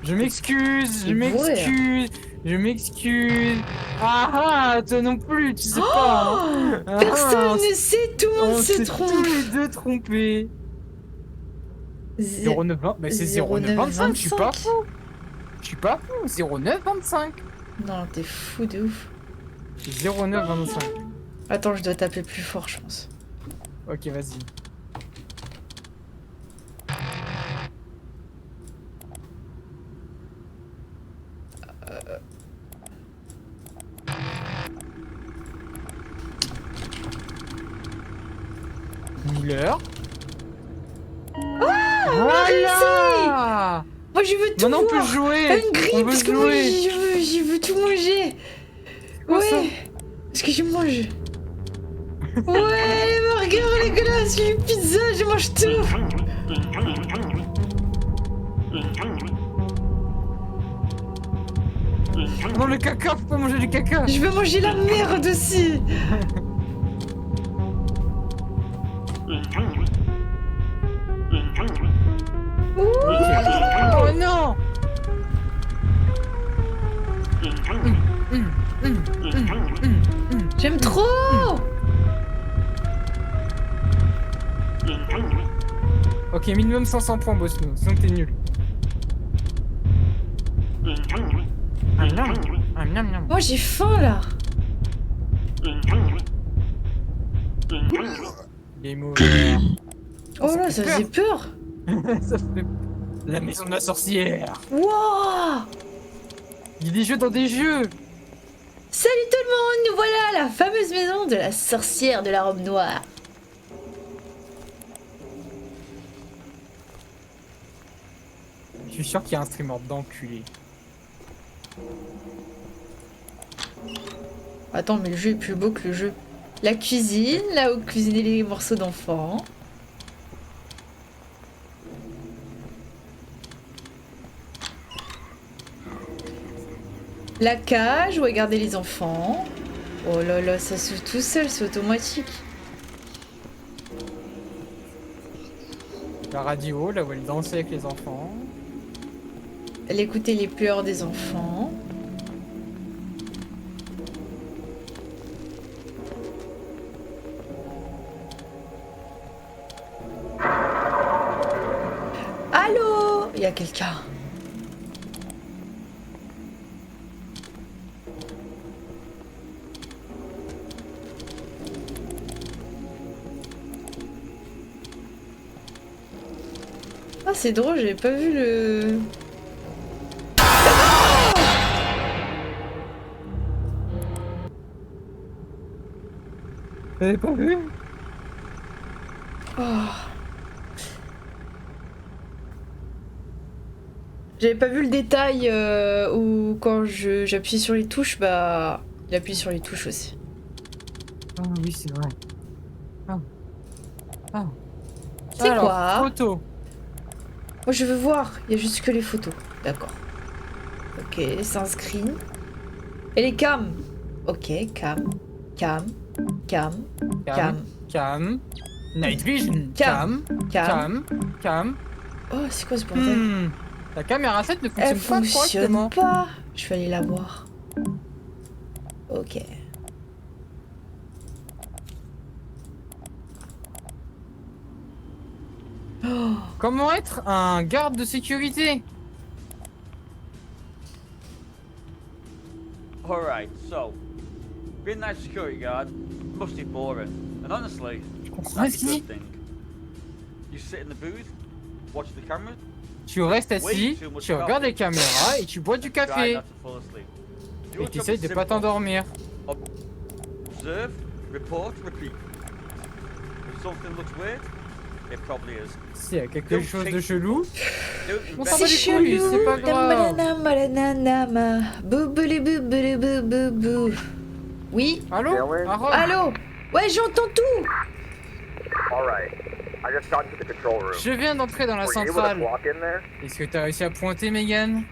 Je m'excuse, je C'est m'excuse, je m'excuse. Ah ah, toi non plus, tu sais pas. Hein. Ah, Personne ne sait, tout le monde on se s'est trompe. tous les deux trompés. 0920, bah c'est 0925, je suis pas fou. Je suis pas fou, 0925. Non, t'es fou de ouf. 0925. Attends, je dois taper plus fort, je pense. Ok, vas-y. Miller. Voilà. Moi, je veux tout Maintenant on voir. peut jouer. Une grille, On veut parce que moi, jouer. je veux tout manger. Quoi, ça Ouais, parce que je mange. Ouais, les burgers, les glaces, les pizzas, je mange tout. Non, le caca, faut pas manger du caca. Je veux manger la merde aussi. Oh non. J'aime trop. Ok, minimum 500 points, boss, nous. Sinon t'es nul. Moi, j'ai faim là. Game over. Oh là, ça fait faisait peur. Ça fait... La maison de la sorcière. Wouah. Il y a des jeux dans des jeux. Salut tout le monde, nous voilà à la fameuse maison de la sorcière de la robe noire. Je suis sûr qu'il y a un streamer d'enculé. Attends, mais le jeu est plus beau que le jeu. La cuisine, là où cuisiner les morceaux d'enfants. La cage où est garder les enfants. Oh là là, ça se tout seul, c'est automatique. La radio, là où elle dansait avec les enfants. Elle écoutait les pleurs des enfants. Allô? Il y a quelqu'un. Ah, c'est drôle, j'avais pas vu le... T'avais pas vu? Oh. J'avais pas vu le détail où quand j'appuie sur les touches, bah... Il appuie sur les touches aussi. Ah oui, c'est vrai. Ah. Ah. C'est Alors, quoi? photo. Moi je veux voir, il y a juste que les photos. D'accord. Ok, c'est un screen. Et les cams? Ok, cam, cam, cam, cam, Cam. Night vision. Cam. Cam. cam. Cam. Oh, c'est quoi ce bordel? La caméra 7 ne Elle fonctionne pas correctement. fonctionne pas. Je vais aller la voir. Ok. Oh. Comment être un garde de sécurité? Alright, so, being that security guard must be boring. And honestly, Je comprends that's ce a qu'il dit. good thing. You sit in the booth, watch the cameras, Tu restes assis, tu regardes les caméras et tu bois du try café. not to fall asleep. Et Your tu job essayes is de pas simple. t'endormir. Observe, report, repeat. If something looks weird, it probably is. S'il y a quelque chose de chelou, Don't On s'en invest- bat les couilles, c'est pas grave. Damalanama, bouboulou bouboulou boubou. Oui? allô? Dylan? Aaron? Allô? Ouais, j'entends tout! Alright. I just got to the control room. Je viens d'entrer dans la Were you able to centrale. walk in there? Est-ce que t'as réussi à pointer, Megan?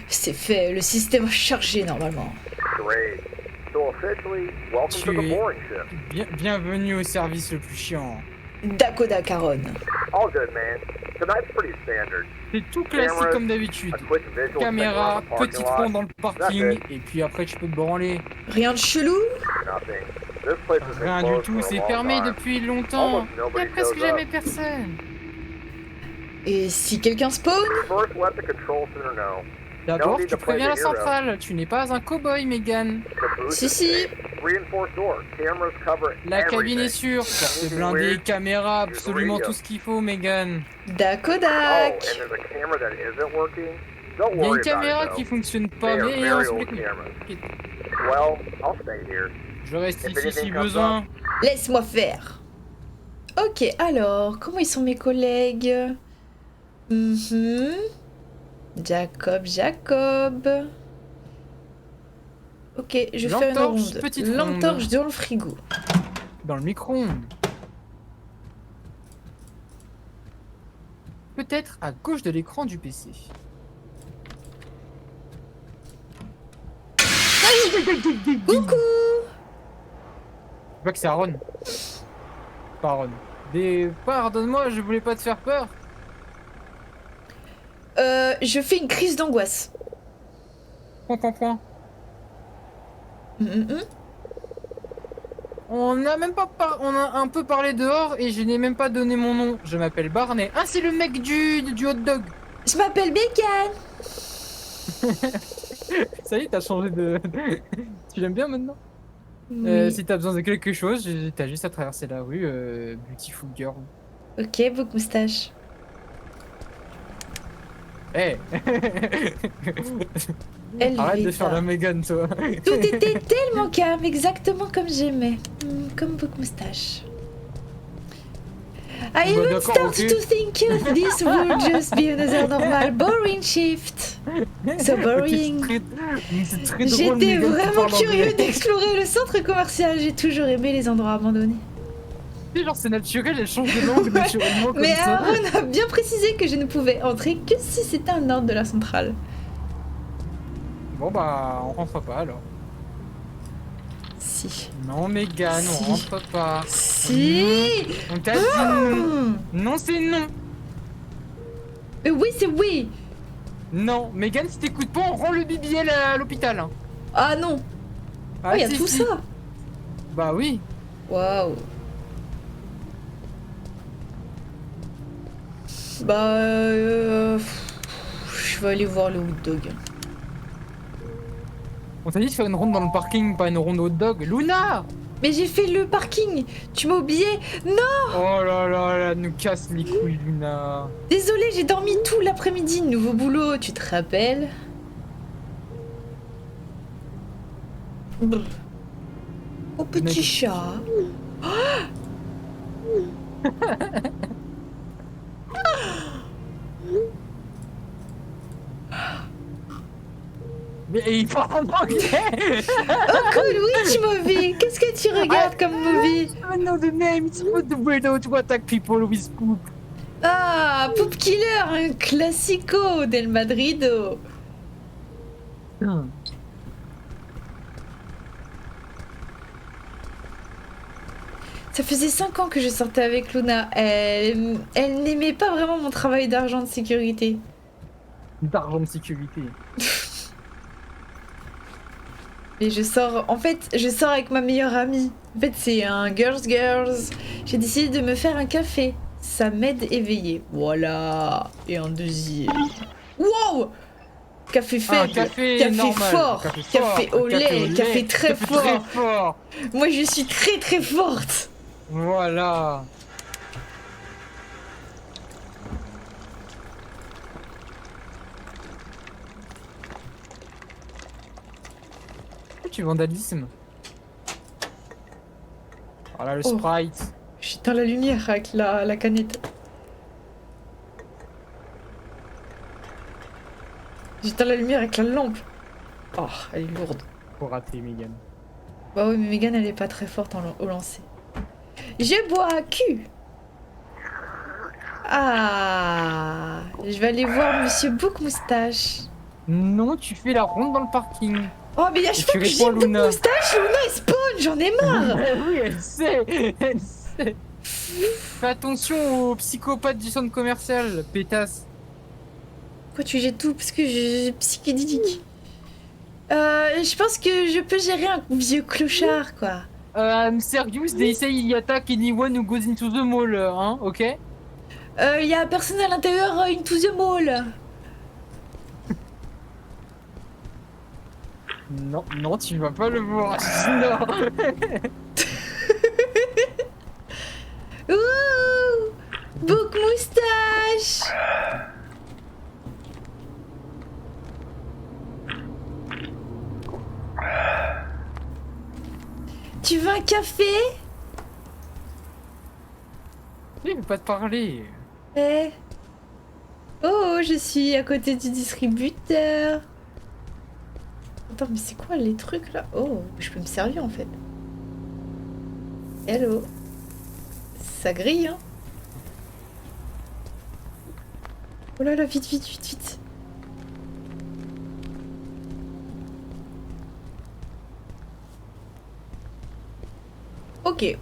C'est fait, le système a chargé normalement. Great. So officially, welcome to the Tu es- boring shift. Bienvenue au service le plus chiant. Dakota Caron. All good, man. Tonight's pretty standard. C'est tout classique comme d'habitude. A quick visual Caméra, signal on the petit parking front lot. dans le parking, et puis après tu peux te branler. Rien de chelou? Nothing. This place has been Rien du closed tout, for a c'est long fermé time. depuis longtemps. Almost nobody Y'a presque shows up. jamais personne. Et si quelqu'un spawn? First, let the control center know. D'abord, tu préviens la centrale. Tu n'es pas un cow-boy, Megan. The booth Si, is si. safe. Reinforced door. Cameras cover La cabine est everything. sûre. Porte blindée, caméra, absolument tout ce qu'il faut, Megan. Oh, Dakodak! and there's a camera that isn't working. Don't Il y a worry une caméra about it, qui though. fonctionne They pas, are mais on very s'en old bat les couilles. cameras. Ok. Well, I'll stay here. Je reste If ici anything si comes besoin. Laisse-moi faire. Ok, alors, comment ils sont mes collègues? Jacob. Ok, je fais une L'entorche, ronde. petite ronde. L'entorche dans le frigo. Dans le micro-ondes. Peut-être à gauche de l'écran du PC. Coucou! Je vois que c'est Aaron. Pas Aaron. Pardonne-moi, je voulais pas te faire peur. Je fais une crise d'angoisse. Point. Hum. On a même pas on a un peu parlé dehors et je n'ai même pas donné mon nom. Je m'appelle Barney. Ah, c'est le mec du hot dog. Je m'appelle Megan. Ça y est, t'as changé de... Tu l'aimes bien maintenant? Oui. Si t'as besoin de quelque chose, t'as juste à traverser la rue, Beautiful Girl. Ok, bouc moustache. Eh Elle Arrête de va. faire la Megan, toi. Tout était tellement calme, exactement comme j'aimais. Comme bouc moustache. I Bah, even d'accord, start ok. to think this would just be another normal boring shift. So boring. C'est très drôle. J'étais Megan qui vraiment parle curieux anglais. d'explorer le centre commercial. J'ai toujours aimé les endroits abandonnés. Genre c'est naturel, elle change de langue naturellement comme Mais ça. Aaron a bien précisé que je ne pouvais entrer que si c'était un ordre de la centrale. Bon bah on rentre pas alors. Si. Non Megan, Si. on rentre pas. Si. On t'a dit non. Hmm. Non c'est non. Oui, c'est oui. Non, Megan si t'écoutes pas, on rend le BBL à l'hôpital. Hein. Ah non. Ah, Oh, il y a si, tout si. ça. Bah oui. Waouh. Bah, je vais aller voir le hot dog. On t'a dit de faire une ronde dans le parking, pas une ronde hot dog. Luna! Mais j'ai fait le parking. Tu m'as oublié. Non. Oh là là là, nous casse les couilles Luna. Désolée, j'ai dormi tout l'après-midi. Nouveau boulot, tu te rappelles? Brr. Oh petit chat. Mais il parle en anglais! Oh cool, Witch Movie. Qu'est-ce que tu regardes comme movie? I know the name, it's for the weirdo to attack people with poop. Ah, Poop Killer, un classico del Madrido. Ça faisait 5 ans que je sortais avec Luna. Elle n'aimait pas vraiment mon travail d'argent de sécurité. D'argent de sécurité. Et je sors, en fait, je sors avec ma meilleure amie. En fait, c'est un girls. J'ai décidé de me faire un café. Ça m'aide éveillé. Voilà. Et un deuxième. Wow! Café faible, café normal, fort, café au lait, café très café très fort. fort. Moi, je suis très très forte. Voilà. Tu vandalisme. Voilà le Oh. sprite. J'éteins la lumière avec la canette. J'éteins la lumière avec la lampe. Oh, elle est lourde. Faut rater Megan. Bah oui, mais Megan, elle est pas très forte au lancer. Je bois à cul. Ah, je vais aller voir Monsieur Bouc Moustache. Non, tu fais la ronde dans le parking. Oh, mais à chaque fois tu que j'ai réponds à Bouc Luna. Moustache, Luna elle spawn, j'en ai marre. Oui, elle sait. Elle sait. Fais attention aux psychopathes du centre commercial, pétasse. Pourquoi tu jettes tout? Parce que je suis psychédélique. Je pense que je peux gérer un vieux clochard, quoi. I'm serious, they say he attack anyone who goes into the mall, hein, ok? Il y a personne à l'intérieur, into the mall. Non, non, tu vas pas le voir. Non. Ouh, Bouc Moustache. Tu veux un café? Il veut pas te parler. Eh. Oh, je suis à côté du distributeur. Attends, mais c'est quoi les trucs là? Oh, je peux me servir en fait. Hello. Ça grille, hein? Oh là là, vite, vite, vite, vite. Ok.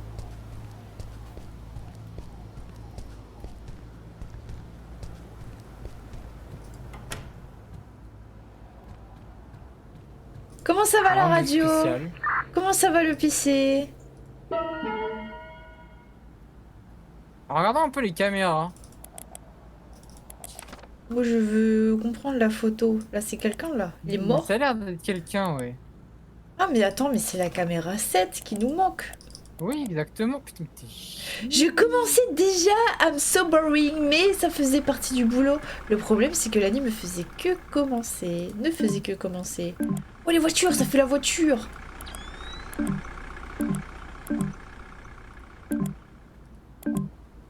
Comment ça va la Ronde radio? spéciale. Comment ça va le PC? Regardons un peu les caméras. Moi je veux comprendre la photo. Là c'est quelqu'un là. Il est mort? Ça a l'air d'être quelqu'un, ouais. Ah mais attends, mais c'est la caméra 7 qui nous manque. Oui, exactement. Putain, t'es... Je commençais déjà à me so boring, mais ça faisait partie du boulot. Le problème, c'est que l'anime ne faisait que commencer. Ne faisait que commencer. Oh, les voitures, ça fait la voiture.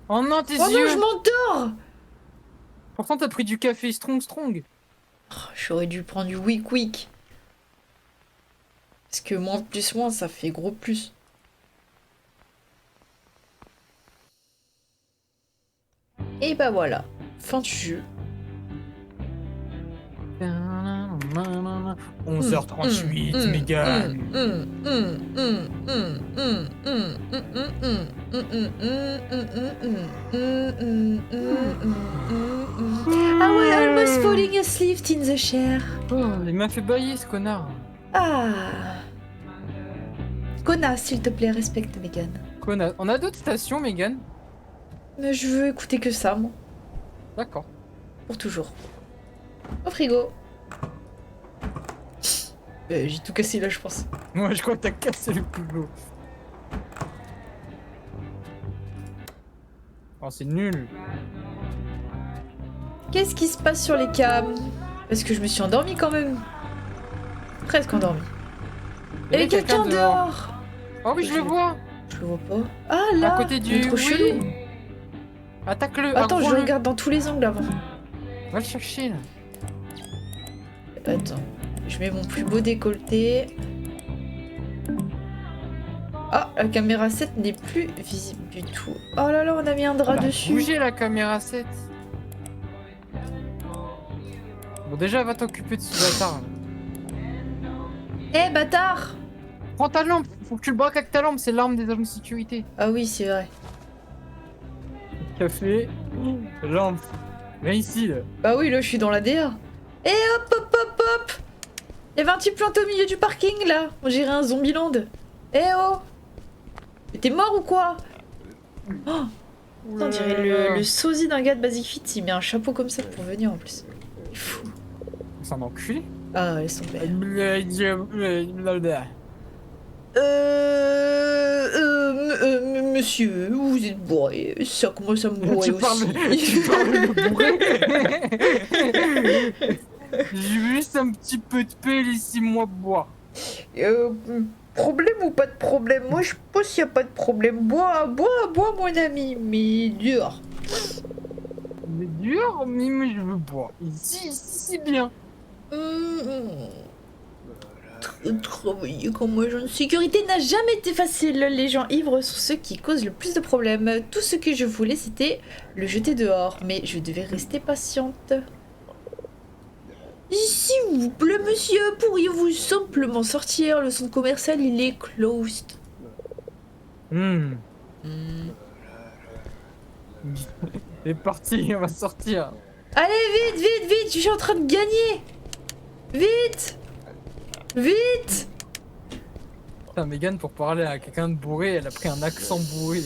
Oh non, tes Oh non, yeux. je m'endors. Pourtant, t'as pris du café strong. J'aurais dû prendre du Wick Wick. Parce que moins plus moins, ça fait gros plus. Et bah voilà, fin du jeu. 11h38, Megan. I was almost falling asleep in the chair. Oh, il m'a fait bailler ce connard. Ah. Kona, s'il te plaît, respecte Megan. Connard. On a d'autres stations, Megan? Mais je veux écouter que ça, moi. D'accord. Pour toujours. Au frigo. J'ai tout cassé là, je pense. Moi, je crois que t'as cassé le plus beau. Oh, c'est nul. Qu'est-ce qui se passe sur les cams? Parce que je me suis endormie quand même. Presque endormie. Il y avait quelqu'un dehors. Oh oui, je le vois. Je le vois pas. Ah là, À côté il est du... trop chelou. Attaque-le. Attends, je aggro-le. regarde dans tous les angles avant. Va le chercher, là. Attends, je mets mon plus beau décolleté. Ah, la caméra 7 n'est plus visible du tout. Oh là là, on a mis un drap dessus. Bougez la caméra 7. Bon, déjà, va t'occuper de ce bâtard. Eh bâtard! Prends ta lampe. Faut que tu le braques avec ta lampe. C'est l'arme des agents de sécurité. Ah oui, c'est vrai. Café. Lampe. Viens ici, là. Bah oui, là, je suis dans la DA. Et hop, hop, hop, hop! Il y avait un type planté au milieu du parking, là. On dirait un zombieland. Eh oh! Mais t'es mort ou quoi? Oh, on dirait le sosie d'un gars de Basic Fit. Il met un chapeau comme ça pour venir en plus. Il est fou. C'est un enculé. Ah, laisse tomber. Monsieur, vous êtes bourré. Ça commence à me bourrer Tu parles aussi. de bourré. J'ai juste un petit peu de paix, laissez-moi boire. Problème ou pas de problème? Moi, je pense qu'il n'y a pas de problème. Bois, mon ami. Mais dur. C'est dur, mais je veux boire. Ici, c'est bien. Travailler comme agent de sécurité n'a jamais été facile. Les gens ivres sont ceux qui causent le plus de problèmes. Tout ce que je voulais, c'était le jeter dehors. Mais je devais rester patiente. S'il vous plaît, monsieur, pourriez-vous simplement sortir? Le centre commercial, il est closed. C'est parti, on va sortir. Allez, vite, vite, vite, je suis en train de gagner. Vite. Vite. Putain, Megan, pour parler à quelqu'un de bourré, elle a pris un accent bourré.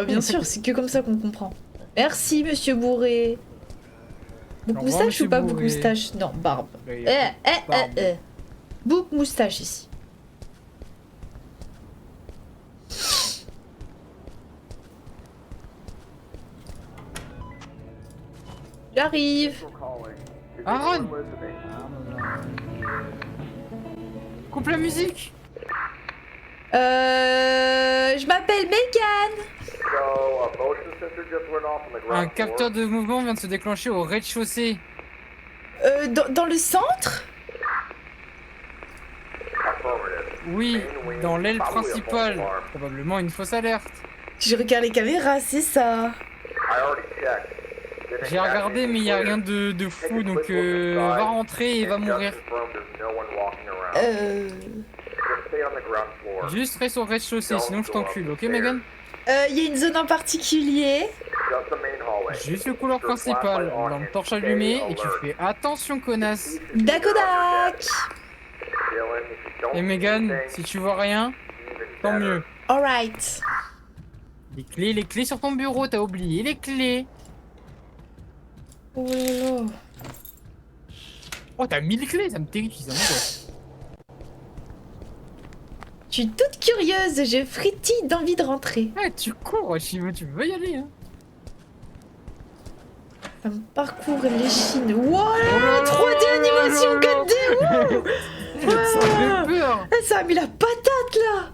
Bien sûr, c'est que comme ça qu'on comprend. Merci, monsieur bourré. Bouc Au revoir, moustache monsieur ou pas bouc bourré. moustache? Non, barbe. Barbe. Bouc moustache ici. J'arrive. Aaron, coupe la musique. Je m'appelle Megan. Un capteur de mouvement vient de se déclencher au rez-de-chaussée. Dans le centre? Oui, dans l'aile principale. Probablement une fausse alerte. Je regarde les caméras, c'est ça. J'ai regardé, mais il n'y a rien de fou, donc va rentrer et va mourir. Juste reste au rez-de-chaussée, sinon je t'encule, ok Megan? Il y a une zone en particulier. Juste le couloir principal, lampe torche allumée, et tu fais attention connasse. Dakodak. Et Megan, si tu vois rien, tant mieux. Alright. Les clés sur ton bureau, t'as oublié les clés. Oh là là. Oh, t'as 1000 clés, ça me terrifie, ça m'angoisse. Je suis toute curieuse, je frétille d'envie de rentrer. Ah, tu cours, tu veux y aller, hein. Ça me parcourt l'échine. Voilà, 3D animation 4D. Wouh. Ça fait peur. Ah, ça a mis la patate là.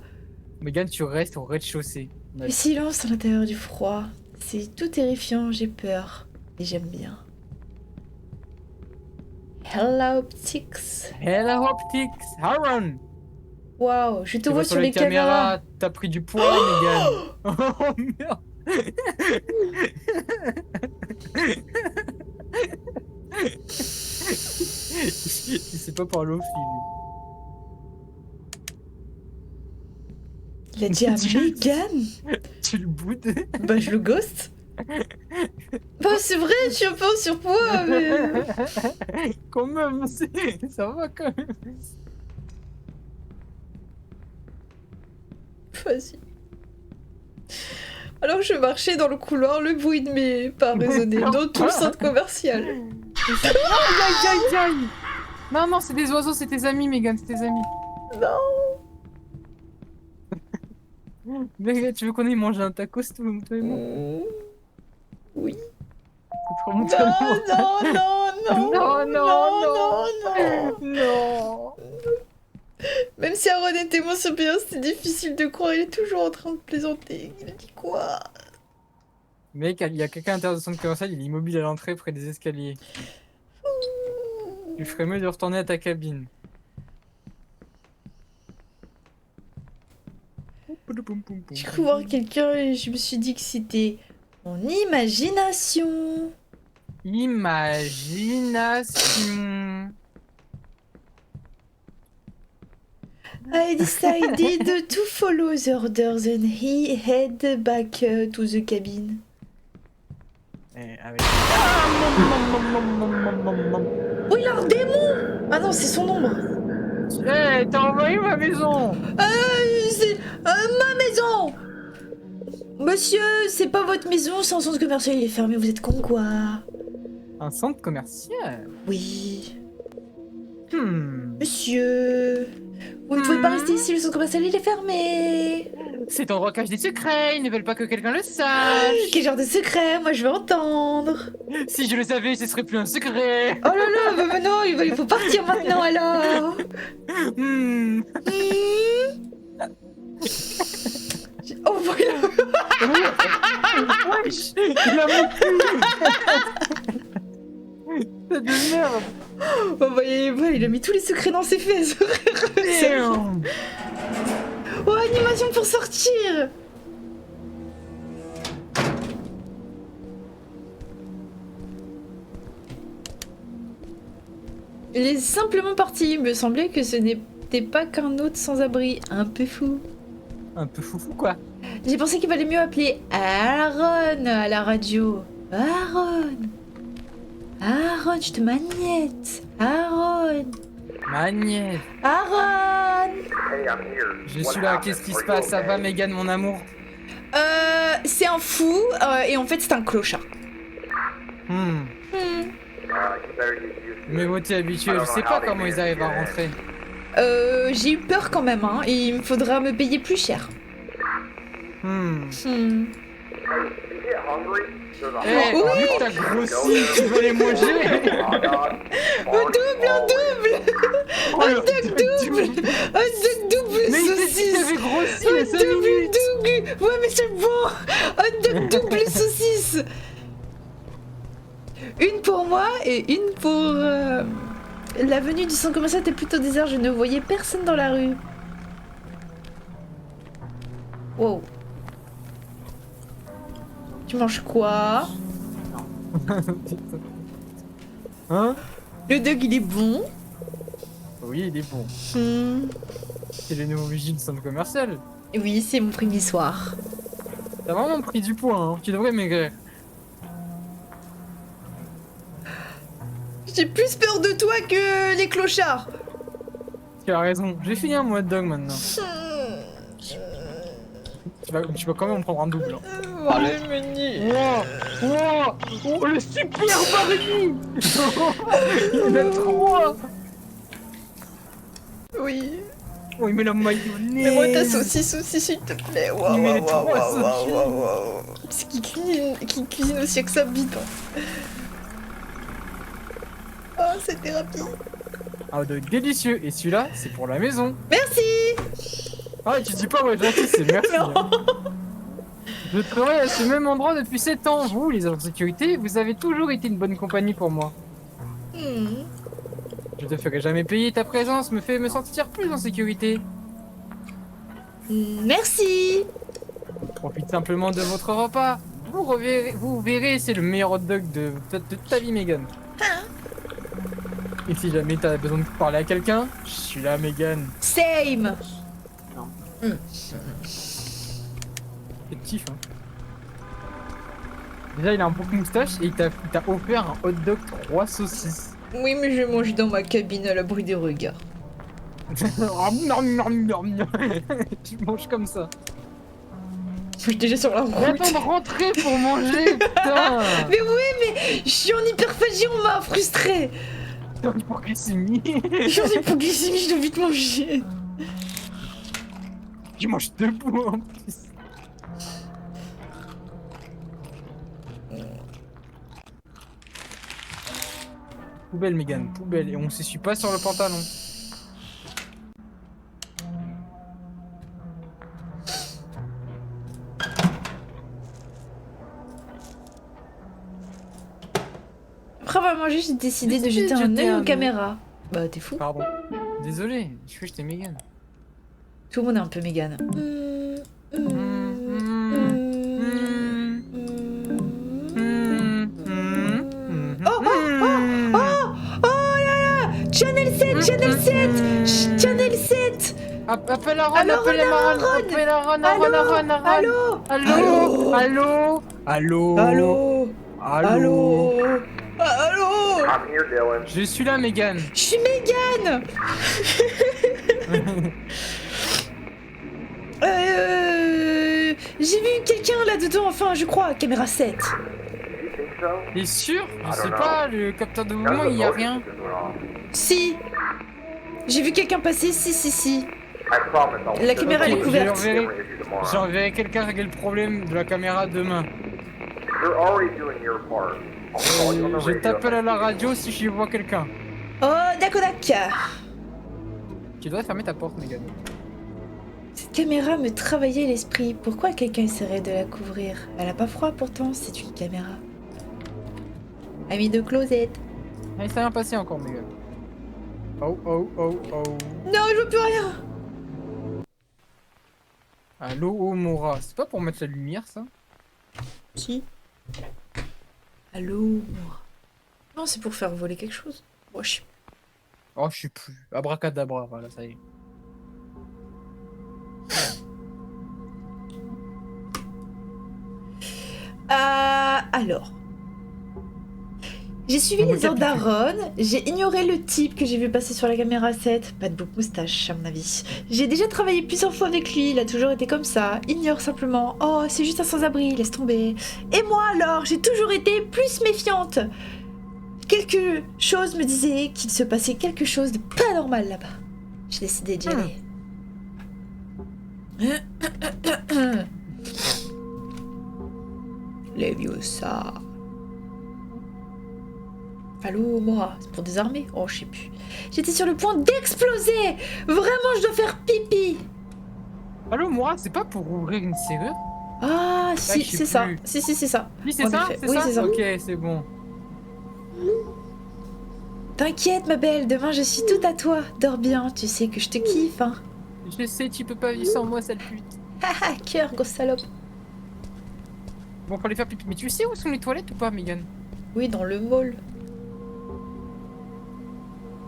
Megan, tu restes au rez-de-chaussée. Le silence à l'intérieur du froid. C'est tout terrifiant, j'ai peur. Et j'aime bien. Hello Optics. Hello Optics, Aaron. Waouh, je te Tu vois sur les caméras. T'as pris du poids, Megan. Oh merde. Il sait pas parler aux filles. Il a dit à Megan. Tu le boudes. Bah je le ghost. Bah c'est vrai, je suis un peu en surpoids, mais... Quand même, ça va quand même. Vas-y. Alors je marchais dans le couloir, le bruit de mes pas résonnait dans tout le centre commercial. Aïe aïe aïe aïe. Non, non, c'est des oiseaux, c'est tes amis, Megan, c'est tes amis. Non. Megan, tu veux qu'on aille manger un tacos, toi et moi? Oui. C'est trop mon Non, non, non, non, Non, non, non. Non. Même si Aaron était mon supérieur, c'était difficile de croire, il est toujours en train de plaisanter. Il a dit quoi? Mec, il y a quelqu'un à l'intérieur du centre commercial, il est immobile à l'entrée près des escaliers. Tu ferais mieux de retourner à ta cabine. J'ai cru voir quelqu'un et je me suis dit que c'était mon imagination. Imagination. I decided to follow the orders and he head back to the cabin. Avec... Oh, il a un démon! Ah non, c'est son ombre. Eh, t'as envoyé ma maison! C'est ma maison! Monsieur, c'est pas votre maison, c'est un centre commercial, il est fermé, vous êtes con quoi? Un centre commercial? Oui. Monsieur... Monsieur, vous ne pouvez pas rester ici, le centre commercial il est fermé. Cet endroit cache des secrets, ils ne veulent pas que quelqu'un le sache. Quel genre de secret? Moi je veux entendre. Si je le savais, ce serait plus un secret. Oh là là, bah non, il faut partir maintenant alors. Oh voilà. Wesh, il a mon cul. C'est de merde. Oh bah il a mis tous les secrets dans ses fesses. Oh, animation pour sortir. Il est simplement parti. Il me semblait que ce n'était pas qu'un autre sans-abri. Un peu fou. Un peu foufou quoi. J'ai pensé qu'il valait mieux appeler Aaron à la radio. Aaron. Aaron, je te magnète. Aaron. Magnète. Aaron. Hey, I'm here. Je What suis là, happened? qu'est-ce qui Are se you passe? Ça okay? va, Megan, mon amour? C'est un fou et en fait c'est un clochard. Hmm. You better get used to Mais it. bon, t'es habitué, je sais pas comment ils arrivent à rentrer. J'ai eu peur quand même, hein, et il me faudra me payer plus cher. Hmm. Hey, you get hungry? There's a Eh, hot dog vu que t'as grossi, tu veux les manger? hot dog. Un double. Oh, Un le duck double. Un duck double Mais il t'a dit que saucisse. t'avais grossi il y a Un 5 double minutes. double. Ouais mais c'est bon. Un duck double saucisse. Une pour moi et une pour... L'avenue du centre commercial était plutôt désert, je ne voyais personne dans la rue. Wow. Tu manges quoi? Hein? Le dog il est bon. Oui, il est bon. Hmm. C'est les nouveaux vigiles du centre commercial. Oui, c'est mon premier soir. T'as vraiment pris du poids, hein. Tu devrais maigrir. J'ai plus peur de toi que les clochards. Tu as raison. J'ai fini un hot dog maintenant. Tu vas quand même en prendre un double. Hein. Allez, menu. Oh, le super barbecue. Il a 3. Oui. Oh, il met la mayonnaise. Mets-moi ta saucisse aussi, s'il te plaît. Waouh, Il met les waouh, trois waouh, waouh, saucisses. waouh, waouh. Parce qu'il cuisine aussi avec sa bite. Hein. Oh, c'était rapide. Un hot dog délicieux. Et celui-là, c'est pour la maison. Merci. Ah, tu dis pas ouais gentil, c'est merci. Non. Hein. Je travaille à ce même endroit depuis 7 ans. Vous, les agents de sécurité, vous avez toujours été une bonne compagnie pour moi. Hmm. Je te ferai jamais payer, ta présence me fait me sentir plus en sécurité. Merci. Profite simplement de votre repas. Vous verrez, c'est le meilleur hot dog de ta vie, Megan. Et si jamais t'as besoin de parler à quelqu'un, je suis là, Megan. Same. Effectif, hein. Déjà, il a un beau moustache et il t'a offert un hot dog 3 saucisses. Oui, mais je mange dans ma cabine à l'abri des regards. Tu manges comme ça. Je suis déjà sur la route. Attends de rentrer pour manger, putain. Mais oui, mais je suis en hyperphagie, on m'a frustré. T'es en hypoglycémie. Je suis en hypoglycémie, je dois vite manger. Tu manges debout en plus. Poubelle, Megan, poubelle. Et on s'essuie pas sur le pantalon. Après avoir mangé, j'ai décidé de jeter un œil aux caméras. Bah, t'es fou. Pardon. Désolé, je fais que j'étais Megan. Tout le monde est un peu Mégane. Channel 7, Channel 7, Channel 7. Appelle Aaron, Allô, appelle Aaron, Aaron, Allô, Allô, allô, allô, allô, allô, allô. I'm here, Dylan. Je suis là, Megan. Je suis Mégane. J'ai vu quelqu'un là-dedans, enfin, je crois, caméra 7. You think so? T'es sûr? Je sais don't know. pas, le capteur de None mouvement, of the il y a motion rien. sensors went off. Si. J'ai vu quelqu'un passer, si. I promise I'll La send caméra, you elle est the couverte. J'enverrai- camera issue tomorrow. J'enverrai quelqu'un régler le problème de la caméra demain. You're already doing your part. I'll call you on the Je radio t'appelle if à I la see you. radio si je vois quelqu'un. Oh, d'accord. Tu dois fermer ta porte, Megan. Cette caméra me travaillait l'esprit. Pourquoi quelqu'un essaierait de la couvrir? Elle a pas froid pourtant, c'est une caméra. Ami de closet. Ah, il s'est rien passé encore, Megan. Oh, oh, oh, oh. Non, je vois plus rien. Allô, Omora. C'est pas pour mettre la lumière, ça? Si. Allô. Non, c'est pour faire voler quelque chose. Oh, je sais Oh, je sais plus. Abracadabra, voilà, ça y est. alors. J'ai suivi les ordres d'Aaron, j'ai ignoré le type que j'ai vu passer sur la caméra 7. Pas de bouc moustache, à mon avis. J'ai déjà travaillé plusieurs fois avec lui, il a toujours été comme ça. Ignore simplement. Oh, c'est juste un sans-abri, laisse tomber. Et moi alors, j'ai toujours été plus méfiante. Quelque chose me disait qu'il se passait quelque chose de pas normal là-bas. J'ai décidé d'y aller. Leviosa. Allô, Mora, c'est pour désarmer? Oh, je sais plus. J'étais sur le point d'exploser. Vraiment, je dois faire pipi. Allô, Mora, c'est pas pour ouvrir une serrure? Ah, si, je sais c'est ça. plus. Si, c'est ça. Oui, c'est En ça? effet. C'est Oui, ça? c'est ça. Ok, c'est bon. T'inquiète, ma belle, demain je suis toute à toi. Dors bien, tu sais que je te kiffe, hein. Je sais, tu peux pas vivre sans moi, sale pute. Haha, cœur, grosse salope. Bon, faut aller faire pipi. Mais tu sais où sont les toilettes ou pas, Megan? Oui, dans le mall.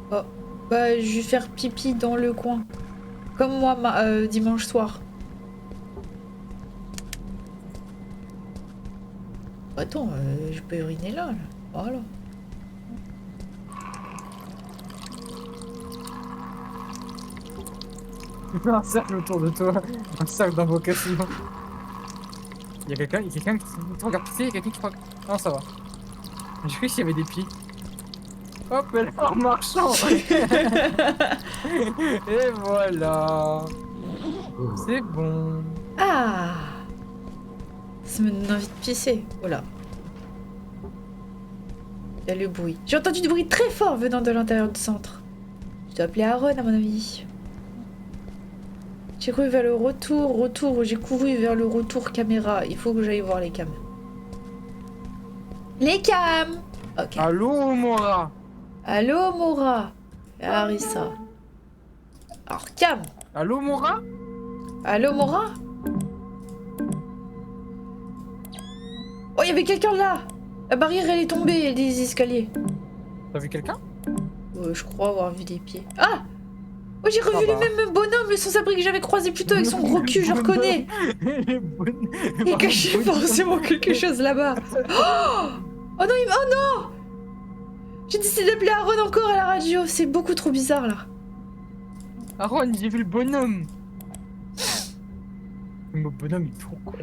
Oh, bah, je vais faire pipi dans le coin. Comme moi, dimanche soir. Attends, je peux uriner là. Voilà. Un cercle autour de toi, un cercle d'invocation. Il y a quelqu'un qui te regarde pisser, il y a quelqu'un qui te regarde. Non, ça va. J'ai cru qu'il y avait des pieds. Hop, elle est en marchant. Et voilà. C'est bon. Ah, ça me donne envie de pisser. Voilà. Il y a le bruit. J'ai entendu du bruit très fort venant de l'intérieur du centre. Je dois appeler Aaron à mon avis. J'ai couru vers le retour, j'ai couru vers le retour caméra. Il faut que j'aille voir les cams. Les cams. Ok. Allô, Mora. Allô, Mora. Harissa. Alors, Cam. Allô, mon rat? Allô, Mora? Oh, il y avait quelqu'un là! La barrière, elle est tombée des escaliers. T'as vu quelqu'un? Je crois avoir vu des pieds. Ah! Oh, j'ai revu Ah le bah. même bonhomme, le sans-abri que j'avais croisé plus tôt avec son gros cul, je reconnais! Il est caché forcément quelque chose là-bas. Oh! Oh non, oh non! J'ai décidé d'appeler Aaron encore à la radio, c'est beaucoup trop bizarre là. Aaron, j'ai vu le bonhomme. Le bonhomme, il est trop con.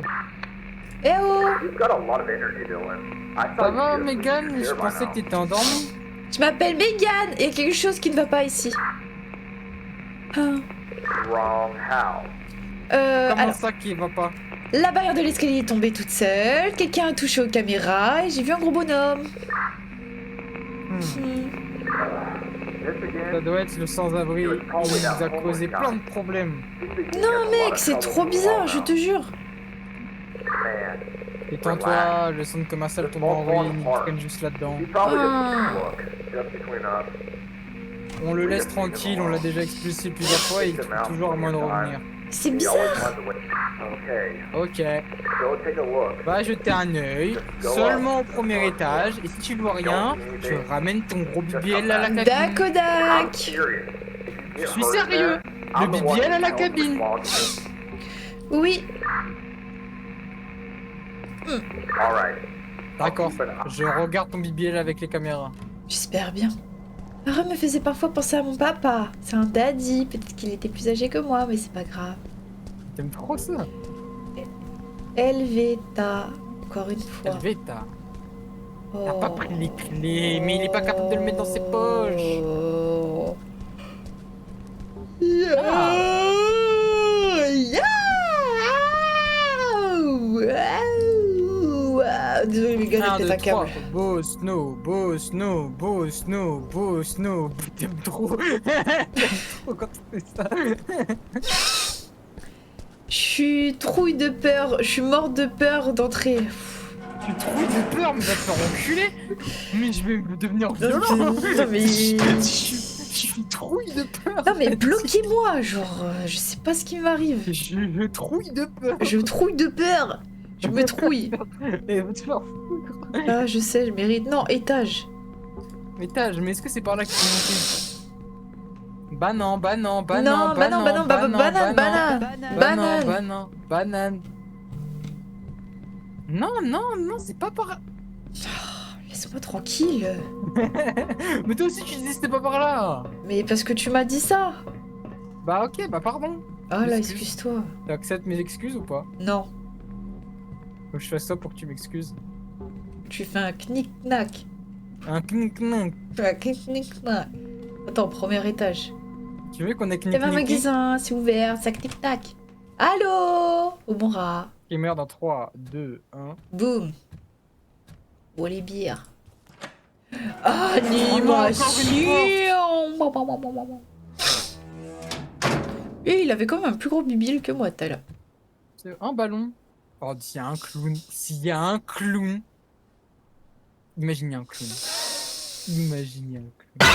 Eh oh! You've got a lot of energy, Dylan. I Ça thought va, you'd be Megan? here Je by pensais now. que t'étais endormie. Je m'appelle Megan et il y a quelque chose qui ne va pas ici. Ah. Wrong. How? Comment Alors, ça qui va pas? la barrière de l'escalier est tombée toute seule, quelqu'un a touché aux caméras et j'ai vu un gros bonhomme. Hmm. This again? Ça doit être le sans-abri. Il nous a causé plein de problèmes. Non mec, c'est trop bizarre, je te jure. Man, Détends-toi, le centre commercial tombe en ruine, ils traînent juste là-dedans. he probably just Ah. look. Just between us. On le laisse tranquille, on l'a déjà expulsé plusieurs fois et il trouve toujours à moins de revenir. C'est He always bizarre. finds a way. Okay, Ok, go take a look. va jeter un œil, seulement au premier étage, et si tu vois rien, tu ramènes ton gros BBL à la cabine. I'm Dakodak. serious. If you Je get suis hurt sérieux, there, le I'm the one BBL à la held cabine. responsible. Oui. All right. D'accord, je regarde ton BBL avec les caméras. J'espère bien. Aaron me faisait parfois penser à mon papa. C'est un daddy. Peut-être qu'il était plus âgé que moi, mais c'est pas grave. T'aimes trop ça? Elveta. Encore une fois. Helveta, Oh. t'as pas pris les clés, mais il est pas capable de le mettre dans ses poches. Oh. Ah. Désolé, les gars, 1, peut-être 2, un 3, câble. beau snow, beau snow, beau snow, beau snow. T'aimes trop. T'aimes trop quand tu fais ça. Je suis trouille de peur. Je suis morte de peur d'entrer. Tu trouilles de peur, mais va te faire enculer. Mais je vais devenir violent. Non, mais... Je suis trouille de peur. Non mais bloquez-moi, genre, je sais pas ce qui m'arrive. Je trouille de peur. Je trouille de peur. Je me trouille. Et va te faire foutre. Ah, je sais, je mérite. Non, étage. Étage, mais est-ce que c'est par là qu'il faut monter? Bah non, bah non, bah non, non, bah non, bah non, banane, banane. banane, banane, banane. Non, non, non, c'est pas par là. Laisse-moi tranquille. Mais toi aussi tu disais que c'était pas par là. Mais parce que tu m'as dit ça. Bah ok, bah pardon. Ah là, Excuse. excuse-toi. Tu acceptes mes excuses ou pas? Non, Faut que je fasse ça pour que tu m'excuses. tu fais un knick-knack. Un knick-knack. Tu fais un knick-knack. Attends, premier étage. Tu veux qu'on ait Il y avait un knick-knack magasin, c'est ouvert, ça knick-knack. Allô? Au bon rat. qui meurt dans 3, 2, 1. Boum. Bois les bières. encore une Animation. Et il avait quand même un plus gros bibil que moi tout à l'heure. C'est un ballon. Oh, s'il y a un clown. S'il y a un clown. Imaginez un clown. Imaginez un clown.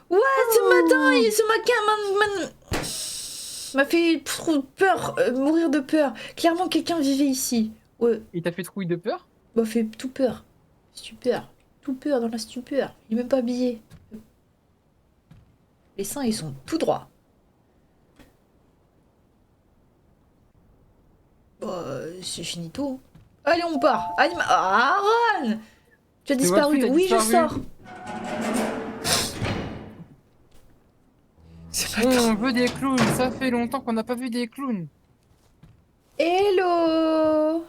Ouais, ce matin m'a fait trop peur, mourir de peur. Clairement, quelqu'un vivait ici. Ouais, Il t'a fait trouille de peur? m'a fait tout peur. Stupeur. Tout peur dans la stupeur. Il est même pas habillé. Les seins, ils sont tout droits. Bah, c'est finito. Allez, on part. Aaron! Tu as disparu. t'as Oui, je disparu. sors. C'est pas grave. On veut des clowns. Ça fait longtemps qu'on n'a pas vu des clowns. Hello!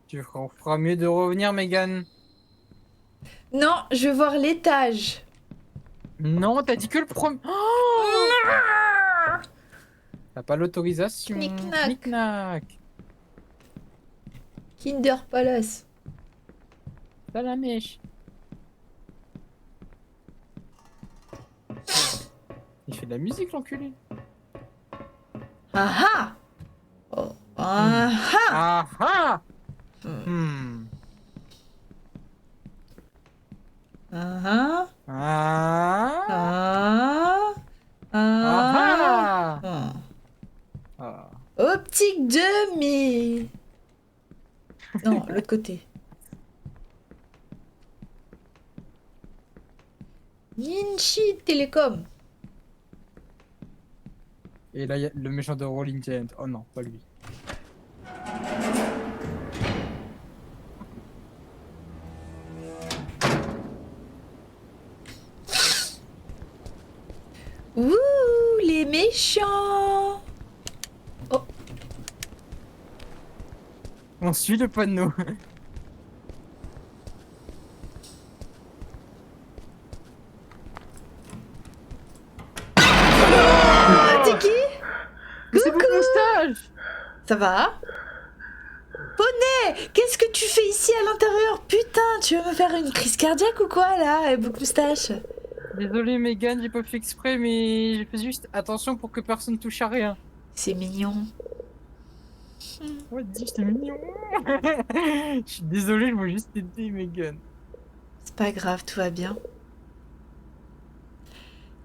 Tu feras mieux de revenir, Megan. Non, je veux voir l'étage. Non, t'as dit que le premier. Oh, t'as pas l'autorisation. Knick-knack. Knick-knack. Kinder Palace. T'as la mèche. Il fait de la musique, l'enculé. Ah ah! Oh, ah ah! Ah ah. Hmm. Ah Ah. ah ah Ah. ah. Ah. Optique 2000. Non, l'autre côté. Ninchi Télécom. Et là, il y a le méchant de Rolling Giant. Oh non, pas lui. Ouh, les méchants. Oh, On suit le panneau. ah, t'es qui? Mais c'est Bouffe Moustache. Ça va? Poney, qu'est-ce que tu fais ici à l'intérieur? Putain, tu veux me faire une crise cardiaque ou quoi là, Bouc Moustache? Désolé Megan, j'ai pas fait exprès, mais j'ai fait juste attention pour que personne touche à rien. C'est mignon. Ouais, dis, j'étais mignon. Je suis désolé, je veux juste t'aider, Megan. C'est pas grave, tout va bien.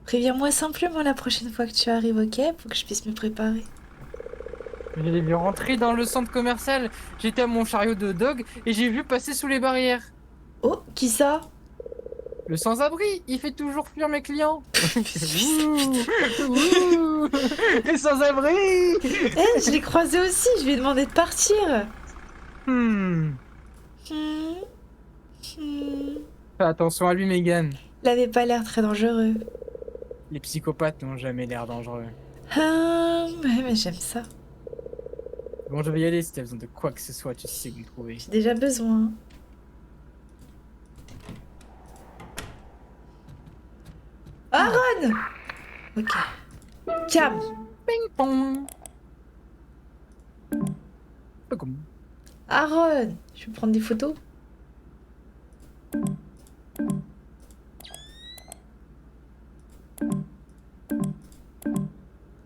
Préviens-moi simplement la prochaine fois que tu arrives, ok? Pour que je puisse me préparer. J'allais bien rentrer dans le centre commercial. J'étais à mon chariot de dog et j'ai vu passer sous les barrières. Oh, qui ça? Le sans-abri, il fait toujours fuir mes clients. Ouh, ouh, les sans-abri. Eh, je l'ai croisé aussi, je lui ai demandé de partir. Hmm. Hmm, hmm. Fais attention à lui, Megan. Il avait pas l'air très dangereux. Les psychopathes n'ont jamais l'air dangereux. Ouais, mais j'aime ça. Bon, je vais y aller si t'as besoin de quoi que ce soit, tu sais où me trouver. J'ai déjà besoin. Aaron! Ok. Cam! Ping pong. Pas comme. Aaron! Je vais prendre des photos.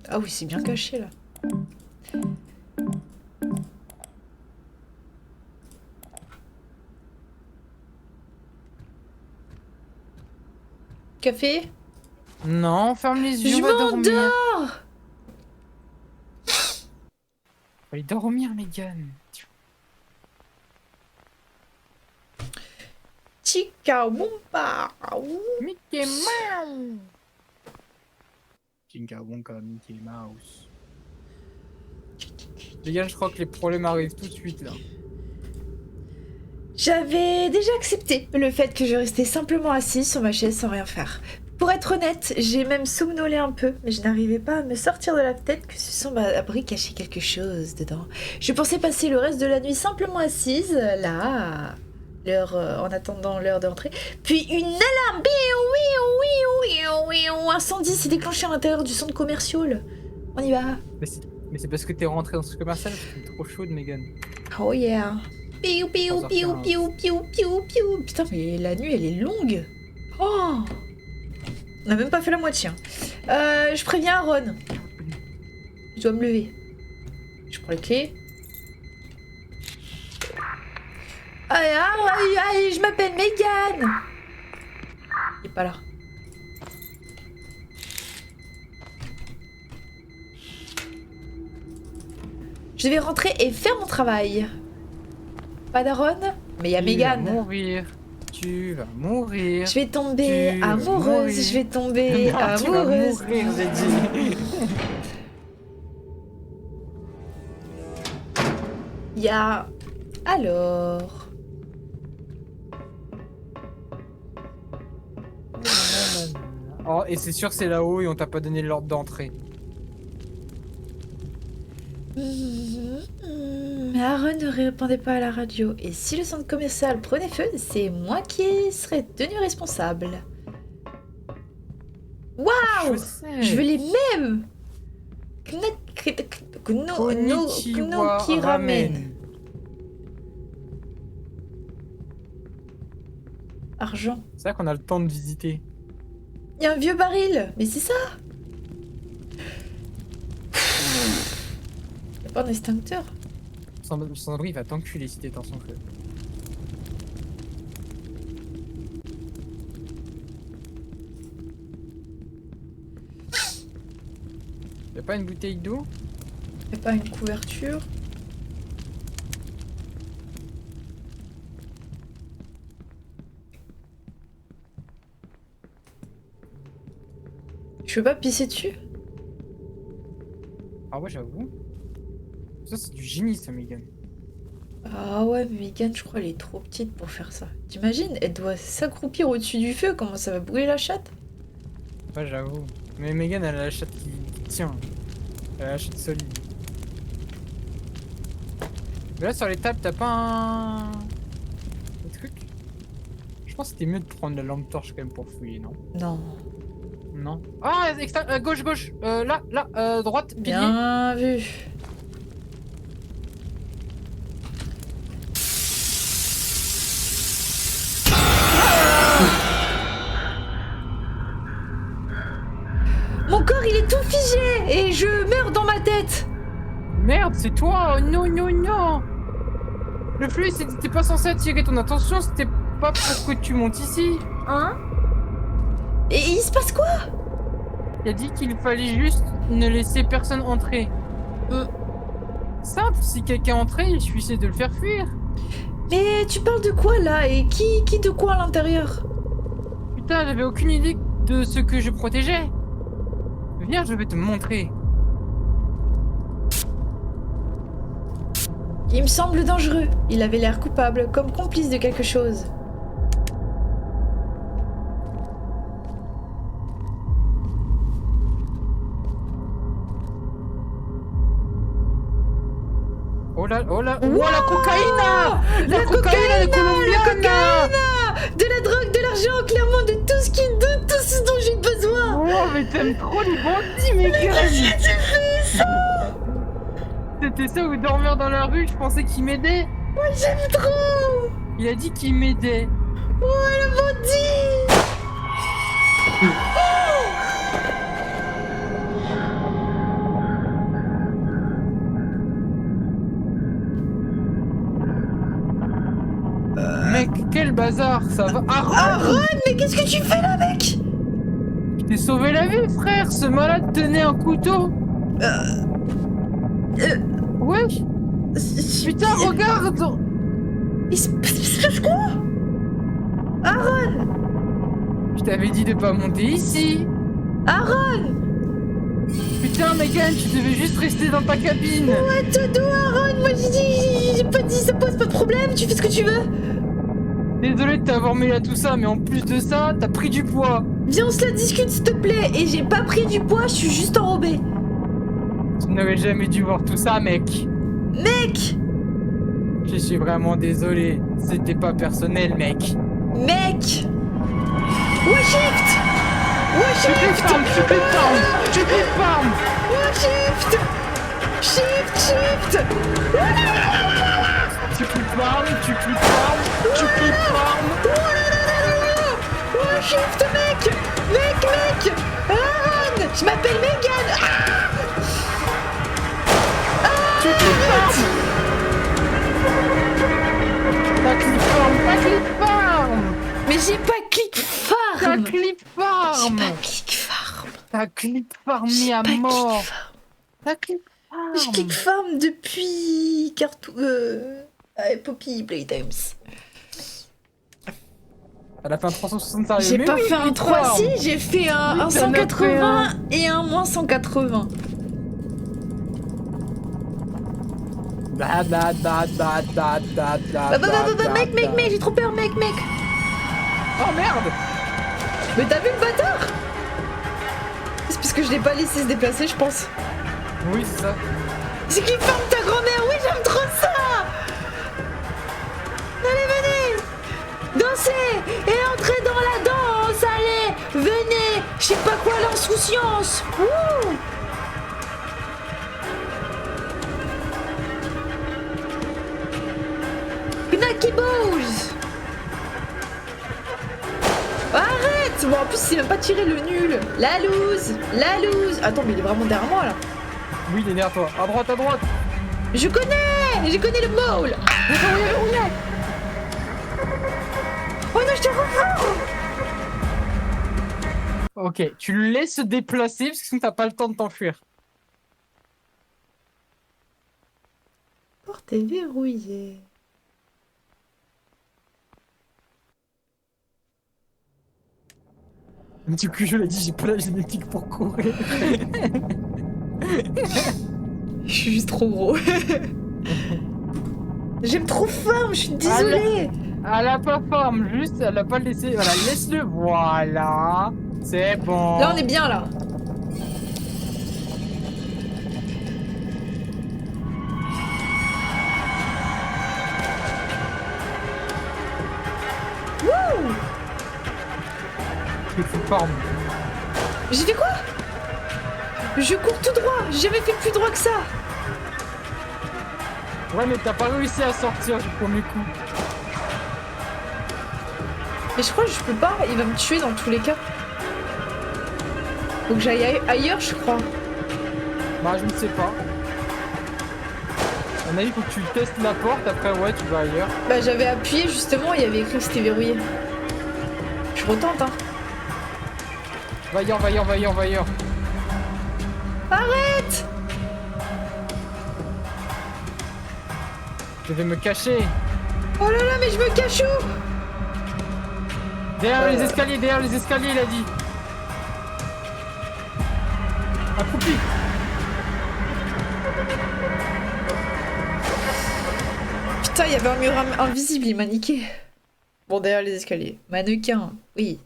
Ah oui, c'est bien caché là. Café? Non, ferme les yeux, Je on va dormir. m'endors! Faut aller dormir, Megan. Chica Wumpa! Mickey Mouse. Jinga Wonka, Mickey Mouse. Megan, je crois que les problèmes arrivent tout de suite là. J'avais déjà accepté le fait que je restais simplement assise sur ma chaise sans rien faire. Pour être honnête, j'ai même somnolé un peu, mais je n'arrivais pas à me sortir de la tête que ce sombre abri cachait quelque chose dedans. Je pensais passer le reste de la nuit simplement assise, là, en attendant l'heure d'entrée. Puis une alarme, incendie s'est déclenché à l'intérieur du centre commercial. On y va. Mais c'est parce que t'es rentré dans ce commercial, parce que t'es trop chaude, Megan. Oh yeah. Piou, piou, piou, piou, piou, piou, piou. Putain, mais la nuit, elle est longue. Oh. On n'a même pas fait la moitié. Je préviens Aaron. Je dois me lever. Je prends les clés. Allez, je m'appelle Megan. Il est pas là. Je vais rentrer et faire mon travail. Pas d'Aaron, mais il y a Megan. Mourir. Tu vas mourir. Je vais tomber Tu vas amoureuse, mourir. je vais tomber Non, tu vas amoureuse. mourir, j'ai dit. Il y a... Alors... Oh, et c'est sûr, c'est là-haut et on t'a pas donné l'ordre d'entrée. Mais Aaron ne répondait pas à la radio. Et si le centre commercial prenait feu, c'est moi qui serais tenu responsable. Waouh! Je veux les mêmes! Konnichiwa qui ramène. ramen. Argent. C'est vrai qu'on a le temps de visiter. Il y a un vieux baril, mais c'est ça! Il n'y a pas d'extincteur. Sans-abri, il va t'enculer si t'éteins son feu. Y'a pas une bouteille d'eau? Y'a pas une couverture? Je peux pas pisser dessus? Ah ouais, j'avoue. Ça, c'est du génie, ça, Megan. Ah ouais, mais Megan, je crois elle est trop petite pour faire ça. T'imagines, elle doit s'accroupir au-dessus du feu, comment ça va brûler la chatte? Ouais, j'avoue. Mais Megan, elle a la chatte qui tient. Elle a la chatte solide. Mais là, sur les tables, t'as pas un truc? Je pense que c'était mieux de prendre la lampe torche quand même pour fouiller, non? Non. Non. Ah, gauche, gauche. Là, droite, pilier. Bien vu. Mon corps, il est tout figé et je meurs dans ma tête. Merde, c'est toi! Oh, non, non, non! Le flux, c'était pas censé attirer ton attention, c'était pas pour que tu montes ici. Hein? Et il se passe quoi? Il a dit qu'il fallait juste ne laisser personne entrer. Simple, si quelqu'un entrait, il suffisait de le faire fuir. Mais tu parles de quoi là? Et qui de quoi à l'intérieur? Putain, j'avais aucune idée de ce que je protégeais. Viens, je vais te montrer. Il me semble dangereux. Il avait l'air coupable, comme complice de quelque chose. Oh là, oh là, Wow, oh la cocaïne! La cocaïne de Colombiana! De la drogue, de l'argent, clairement de tout ce dont j'ai besoin. Oh, mais t'aimes trop les bandits, mais Qu'est-ce que tu fais ça? C'était ça ou dormir dans la rue, je pensais qu'il m'aidait. Moi j'aime trop. Il a dit qu'il m'aidait. Oh le bandit. Mec, quel bazar, ça va. Aaron, mais qu'est-ce que tu fais là, mec? Je t'ai sauvé la vie, frère. Ce malade tenait un couteau. Ouais. Putain, regarde. Il se passe quoi? Aaron. Je t'avais dit de pas monter ici. Aaron. Putain, Megan, tu devais juste rester dans ta cabine. What to do, Aaron? Moi j'ai pas dit ça pose pas de problème, tu fais ce que tu veux. Désolé de t'avoir mêlé à tout ça, mais en plus de ça, t'as pris du poids. Viens, on se la discute s'il te plaît. Et j'ai pas pris du poids, je suis juste enrobée. Tu n'aurais jamais dû voir tout ça, mec. Mec. Je suis vraiment désolé. C'était pas personnel, mec. Mec. Washift. Tu te fermes, tu te fermes, tu te fermes. Shift. Shift. Tu te fermes, tu te fermes, tu te fermes. Oh, shift, mec. Aaron. Je m'appelle Megan. Tu te fermes. Ta clip farm. Mais j'ai pas click farm. Ta clip farm. J'ai pas click farm. Ta clip farmé J'ai à pas mort. click farm. Ta clip farm. Je click farm depuis Poppy Playtimes. Elle a fait un 360 sérieux. J'ai Mais pas oui, fait un clip 3 farm. si, j'ai fait un Oui, t'en as fait 180 et un moins 180. Mec, j'ai trop peur, mec. Oh merde. Mais t'as vu le bâtard? C'est parce que je l'ai pas laissé se déplacer, je pense. Oui, c'est ça. C'est qui ferme ta grand-mère, oui, j'aime trop ça. Allez, venez. Dansez et entrez dans la danse, allez, venez. Je sais pas quoi, l'insouciance. Wouh. Knacky Bows. Arrête. Bon, en plus, c'est même pas tiré le nul. La loose. Attends, mais il est vraiment derrière moi, là. Oui, il est derrière toi. À droite, à droite. Je connais le maul. Oh non, je te reprends. Ok, tu le laisses se déplacer parce que sinon t'as pas le temps de t'enfuir. porte est verrouillée. Du coup, je l'ai dit, j'ai pas la génétique pour courir. Je suis juste trop gros. J'aime trop forme, je suis désolée. Elle a pas forme, juste, elle a pas laissé. Voilà, laisse-le. Voilà. C'est bon. Là, on est bien, là. Wouh! Il faut forme. J'ai fait quoi? Je cours tout droit. J'ai jamais fait plus droit que ça. Ouais, mais t'as pas réussi à sortir du premier coup. Mais je crois que je peux pas. Il va me tuer dans tous les cas. Faut que j'aille ailleurs, je crois. Bah, je ne sais pas. On a dit faut que tu testes la porte, après, ouais, tu vas ailleurs. Bah, j'avais appuyé justement. Il y avait écrit que c'était verrouillé. Je retente, hein. Va ailleurs, va ailleurs, va ailleurs, va ailleurs. Arrête! Je vais me cacher. Oh là là, mais je me cache où? Derrière les escaliers, il a dit. Accroupi. Putain, il y avait un mur invisible, il m'a niqué. Bon, derrière les escaliers. Mannequin, oui.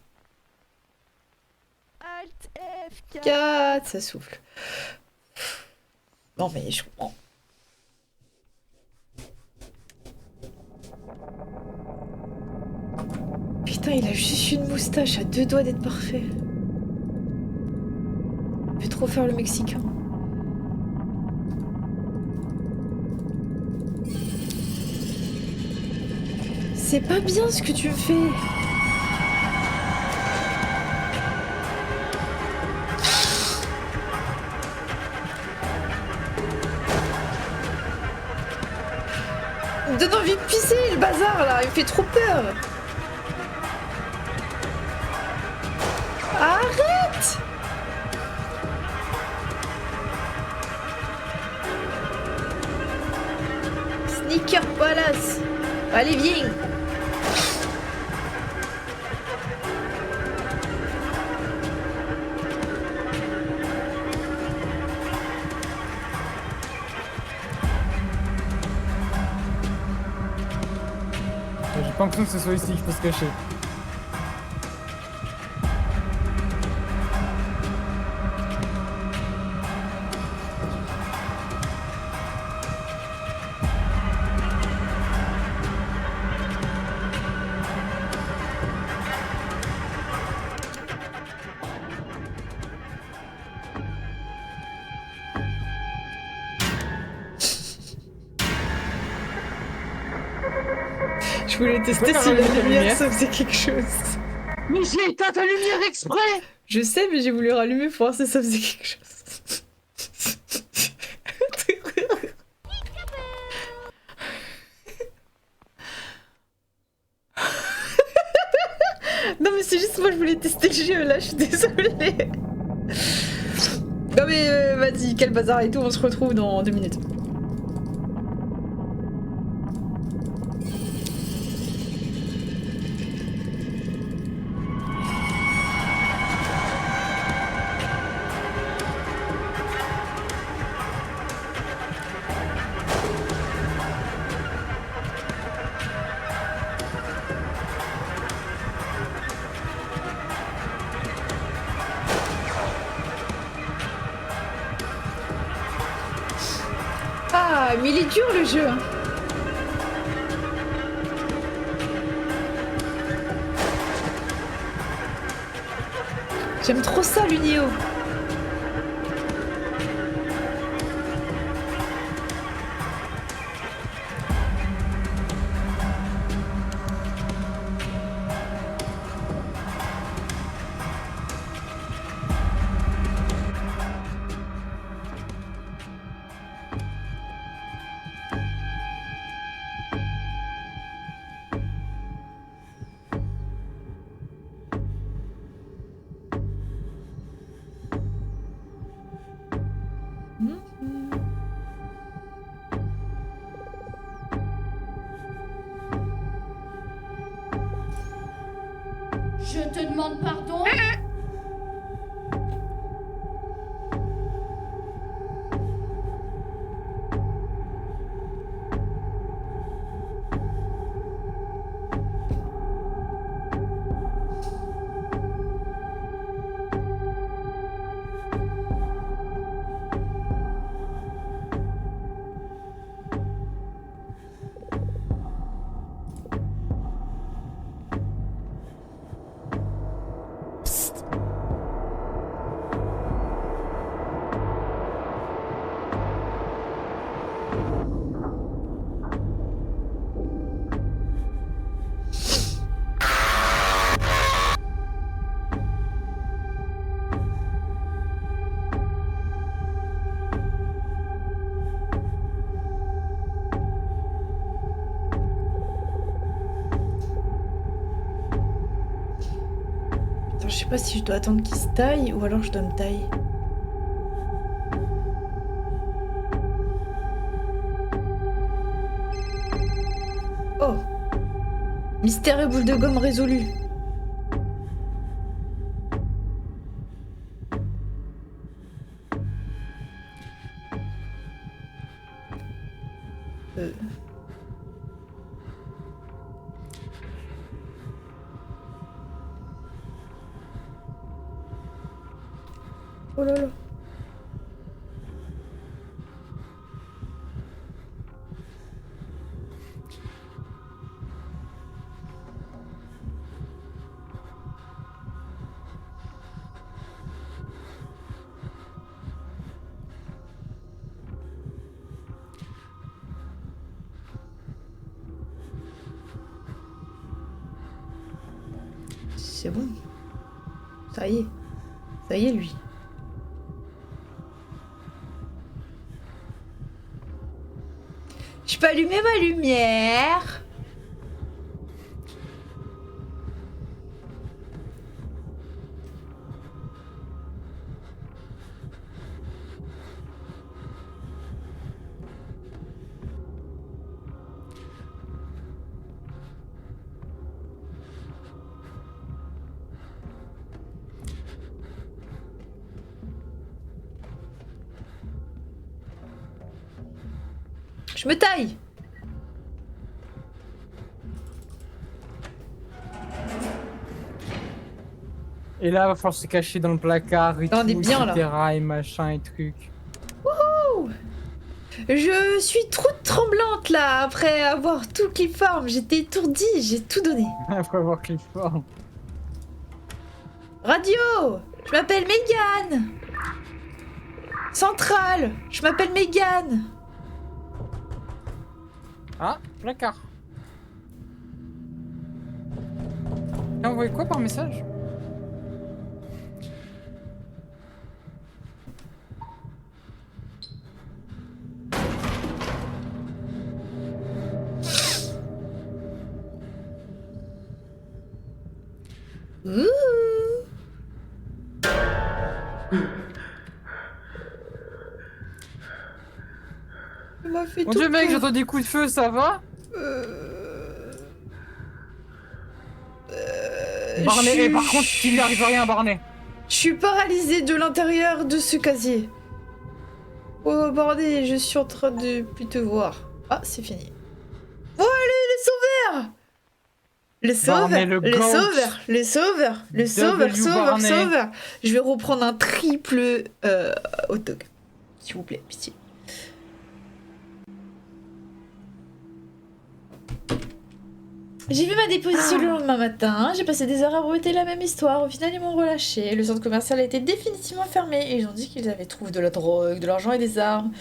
Alt F4. 4, ça souffle. Non, mais je comprends. Putain, il a juste une moustache à 2 doigts d'être parfait. Il peut trop faire le Mexicain. C'est pas bien ce que tu me fais. Il me donne envie de pisser, le bazar là, il me fait trop peur. Arrête! Sneaker Palace. Allez, viens. J'ai pas l'impression que ce soit ici qu'il faut se cacher. Je voulais tester Pourquoi si la t'as rallumé ta lumière lumière ça faisait quelque chose. Mais j'ai éteint ta lumière exprès. Je sais, mais j'ai voulu rallumer pour voir si ça faisait quelque chose. Non mais c'est juste moi je voulais tester le jeu là, je suis désolée. Non mais vas-y, quel bazar et tout, on se retrouve dans 2 minutes. Ah, mais il est dur le jeu. Hein. J'aime trop ça l'Unio. Je te demande pardon. Attends, je sais pas si je dois attendre qu'il se taille ou alors je dois me tailler. Oh! Mystère et boule de gomme résolu. Oh là là. C'est bon. Ça y est. Ça y est, lui. Je peux allumer ma lumière. Je me taille. Et là, va falloir se cacher dans le placard et On tout, est bien, là. etc. et machin et truc. Je suis trop tremblante là après avoir tout Clipfarm. J'étais étourdie, j'ai tout donné. Après avoir Clifford. Radio, je m'appelle Megan. Centrale, je m'appelle Megan. Ah, placard. T'as envoyé quoi par message? Ouh. Il m'a fait Mon tout dieu mec, peur. j'entends des coups de feu, ça va? Barney, je- par contre, il lui arrive rien à Barney. Je suis paralysée de l'intérieur de ce casier. Oh bordel, je suis en train de plus te voir. Ah, c'est fini. Oh allez, les sauveurs! Les Barney, sauveurs, le les goat. sauveurs, les sauveurs, les sauveurs, W sauveurs, Barney. sauveurs. Je vais reprendre un triple hot dog. S'il vous plaît, pitié. J'ai vu ma déposition le lendemain matin, j'ai passé des heures à brouter la même histoire, au final ils m'ont relâché, le centre commercial a été définitivement fermé et ils ont dit qu'ils avaient trouvé de la drogue, de l'argent et des armes.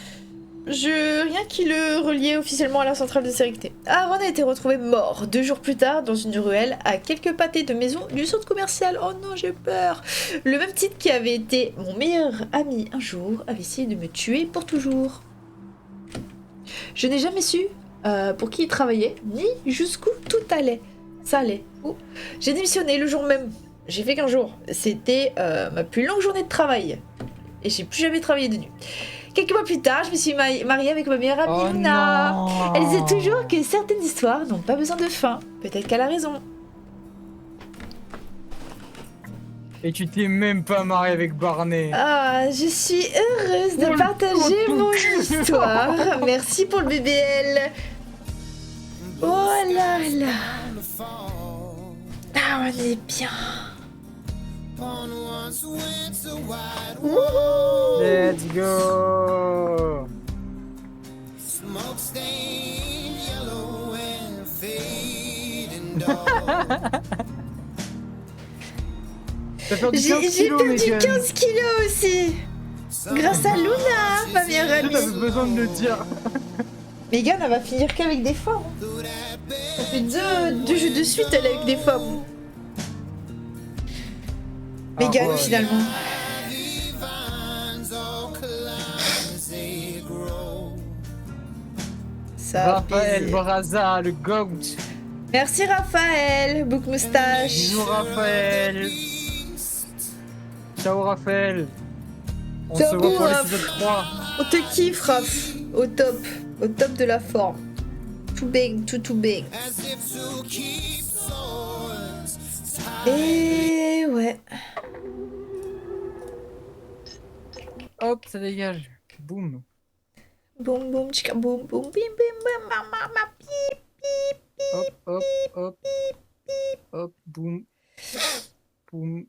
Rien qui le reliait officiellement à la centrale de sécurité. Aaron a été retrouvé mort 2 jours plus tard dans une ruelle à quelques pâtés de maison du centre commercial. Oh non, j'ai peur. Le même type qui avait été mon meilleur ami un jour avait essayé de me tuer pour toujours. Je n'ai jamais su pour qui il travaillait, ni jusqu'où tout allait. Ça allait. Oh. J'ai démissionné le jour même. J'ai fait qu'un jour. C'était ma plus longue journée de travail. Et j'ai plus jamais travaillé de nuit. Quelques mois plus tard, je me suis mariée avec ma meilleure amie Oh Luna. non. Elle disait toujours que certaines histoires n'ont pas besoin de fin. Peut-être qu'elle a raison. Et tu t'es même pas marié avec Barney. Ah, je suis heureuse de Oh, le partager ton mon cul. histoire. Merci pour le BBL. Oh là là. Ah, on est bien. Ouh. Let's go. T'as perdu 15 J'ai kilos, perdu Megan. 15 kilos aussi. Grâce à Luna, ma meilleure Tu t'avais amie. besoin de le dire. Megan, elle va finir qu'avec des femmes. Ça fait deux jeux de suite, elle est avec des femmes. Megan, ouais. finalement. Ça Raphaël baiser. Braza, le GOAT. Merci Raphaël, bouc moustache. Bisous Raphaël. Ciao Raphaël. On Ciao, se voit pour Raph. l'épisode 3. On te kiffe, Raph. Au top de la forme. Tout big, tout big. Et ouais. Hop, ça dégage. Boum. Boum, boum, tchika, boum, boum, bim, bim, bim, ma, ma, ma, pip. Hop, hop, hop. Hop, boum. Boum.